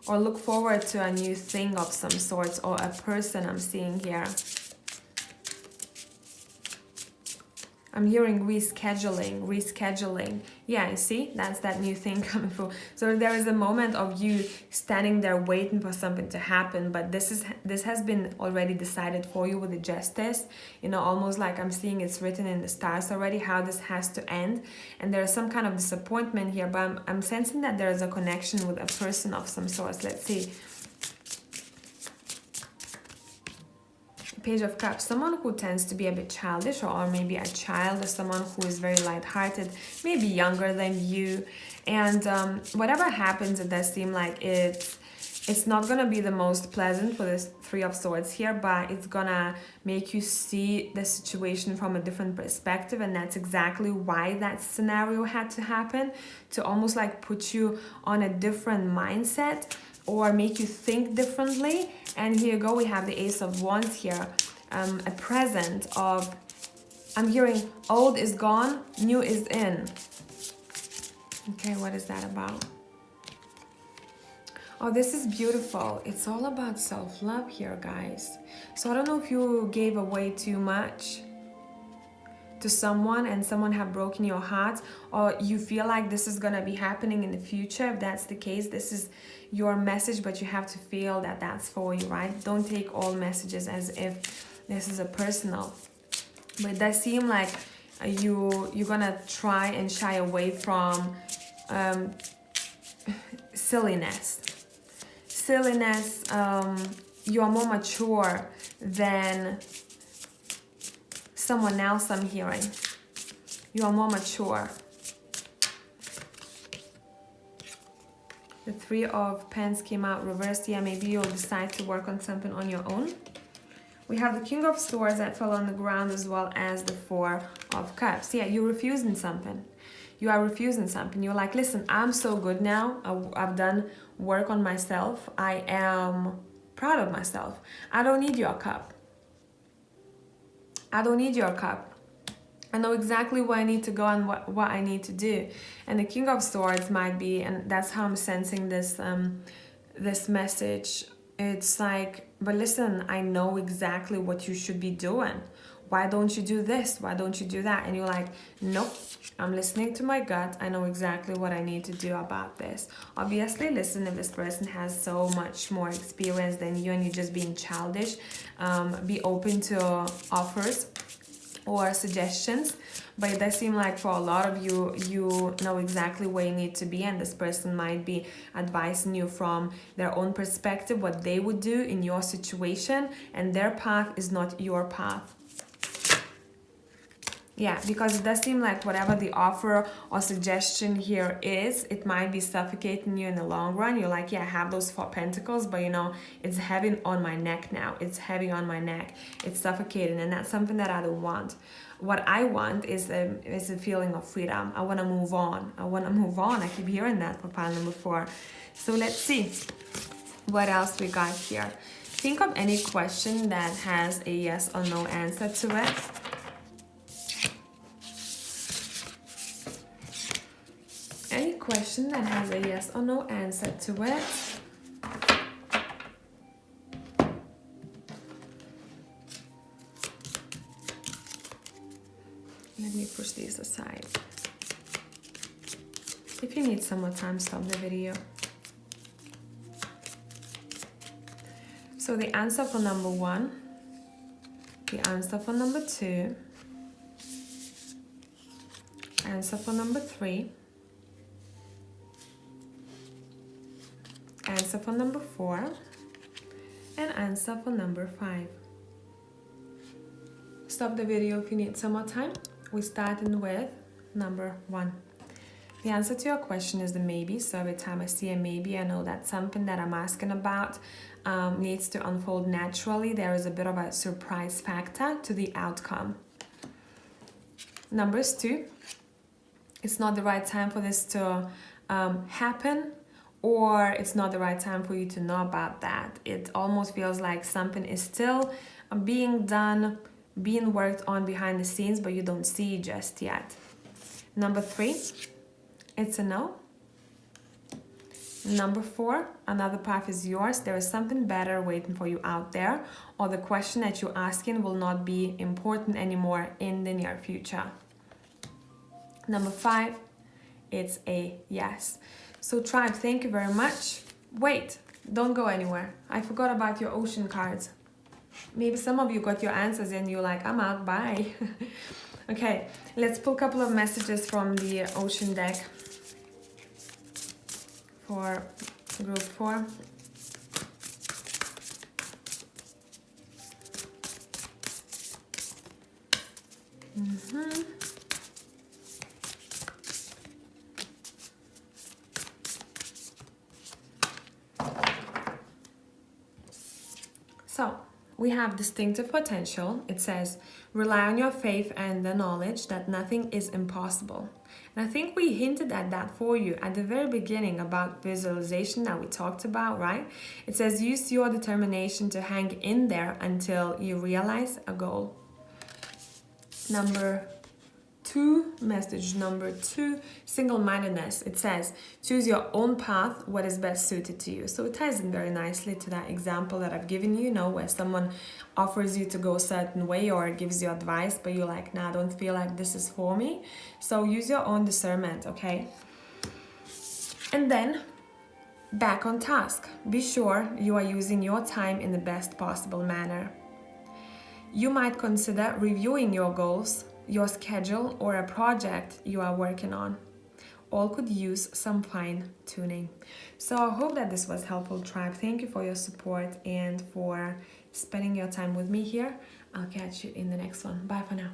or look forward to a new thing of some sorts, or a person I'm seeing here. I'm hearing rescheduling. Yeah, you see, that's that new thing coming through. So there is a moment of you standing there waiting for something to happen, but this has been already decided for you with the Justice. You know, almost like I'm seeing it's written in the stars already how this has to end. And there's some kind of disappointment here, but I'm sensing that there is a connection with a person of some sort. Let's see. Page of Cups, someone who tends to be a bit childish, or maybe a child, or someone who is very light-hearted, maybe younger than you. And whatever happens, it does seem like it's not gonna be the most pleasant for this Three of Swords here, but it's gonna make you see the situation from a different perspective. And that's exactly why that scenario had to happen, to almost like put you on a different mindset, or make you think differently. And here you go, we have the Ace of Wands here, a present of, I'm hearing old is gone, new is in. Okay, what is that about? Oh, this is beautiful. It's all about self-love here, guys. So I don't know if you gave away too much to someone and someone have broken your heart, or you feel like this is gonna be happening in the future. If that's the case, this is your message, but you have to feel that that's for you, right? Don't take all messages as if this is a personal. But it does seem like you're gonna try and shy away from silliness. You are more mature than someone else, I'm hearing. You are more mature. The Three of Pens came out reversed. Yeah, maybe you'll decide to work on something on your own. We have the King of Swords that fell on the ground, as well as the Four of Cups. Yeah, you're refusing something. You are refusing something. You're like, listen, I'm so good now. I've done work on myself. I am proud of myself. I don't need your cup. I don't need your cup. I know exactly where I need to go and what I need to do. And the King of Swords might be, and that's how I'm sensing this this message. It's like, but listen, I know exactly what you should be doing. Why don't you do this? Why don't you do that? And you're like, nope, I'm listening to my gut. I know exactly what I need to do about this. Obviously, listen, if this person has so much more experience than you and you're just being childish, be open to offers or suggestions. But it does seem like for a lot of you, you know exactly where you need to be, and this person might be advising you from their own perspective, what they would do in your situation, and their path is not your path. Yeah, because it does seem like whatever the offer or suggestion here is, it might be suffocating you in the long run. You're like, yeah, I have those Four Pentacles, but you know, it's heavy on my neck now. It's heavy on my neck. It's suffocating, and that's something that I don't want. What I want is a feeling of freedom. I want to move on. I want to move on. I keep hearing that for pile number 4. So let's see what else we got here. Think of any question that has a yes or no answer to it. Any question that has a yes or no answer to it. Let me push these aside. If you need some more time, stop the video. So the answer for number 1, the answer for number 2, answer for number 3, answer for number 4, and answer for number 5. Stop the video if you need some more time. We're starting with number 1. The answer to your question is the maybe. So every time I see a maybe, I know that something that I'm asking about needs to unfold naturally. There is a bit of a surprise factor to the outcome. Numbers 2, it's not the right time for this to happen, or it's not the right time for you to know about that. It almost feels like something is still being done, being worked on behind the scenes, but you don't see it just yet. Number 3, it's a no. Number 4, another path is yours. There is something better waiting for you out there, or the question that you're asking will not be important anymore in the near future. Number 5, it's a yes. So tribe, thank you very much. Wait, don't go anywhere. I forgot about your ocean cards. Maybe some of you got your answers and you're like, I'm out, bye. Okay, let's pull a couple of messages from the ocean deck for group 4. So we have distinctive potential. It says, rely on your faith and the knowledge that nothing is impossible. And I think we hinted at that for you at the very beginning about visualization that we talked about, right? It says, use your determination to hang in there until you realize a goal. Message number 2, single-mindedness. It says, choose your own path, what is best suited to you. So it ties in very nicely to that example that I've given you, where someone offers you to go a certain way or gives you advice, but you're like, nah, I don't feel like this is for me. So use your own discernment, okay? And then, back on task. Be sure you are using your time in the best possible manner. You might consider reviewing your goals, your schedule, or a project you are working on. All could use some fine tuning. So I hope that this was helpful, tribe. Thank you for your support and for spending your time with me here. I'll catch you in the next one. Bye for now.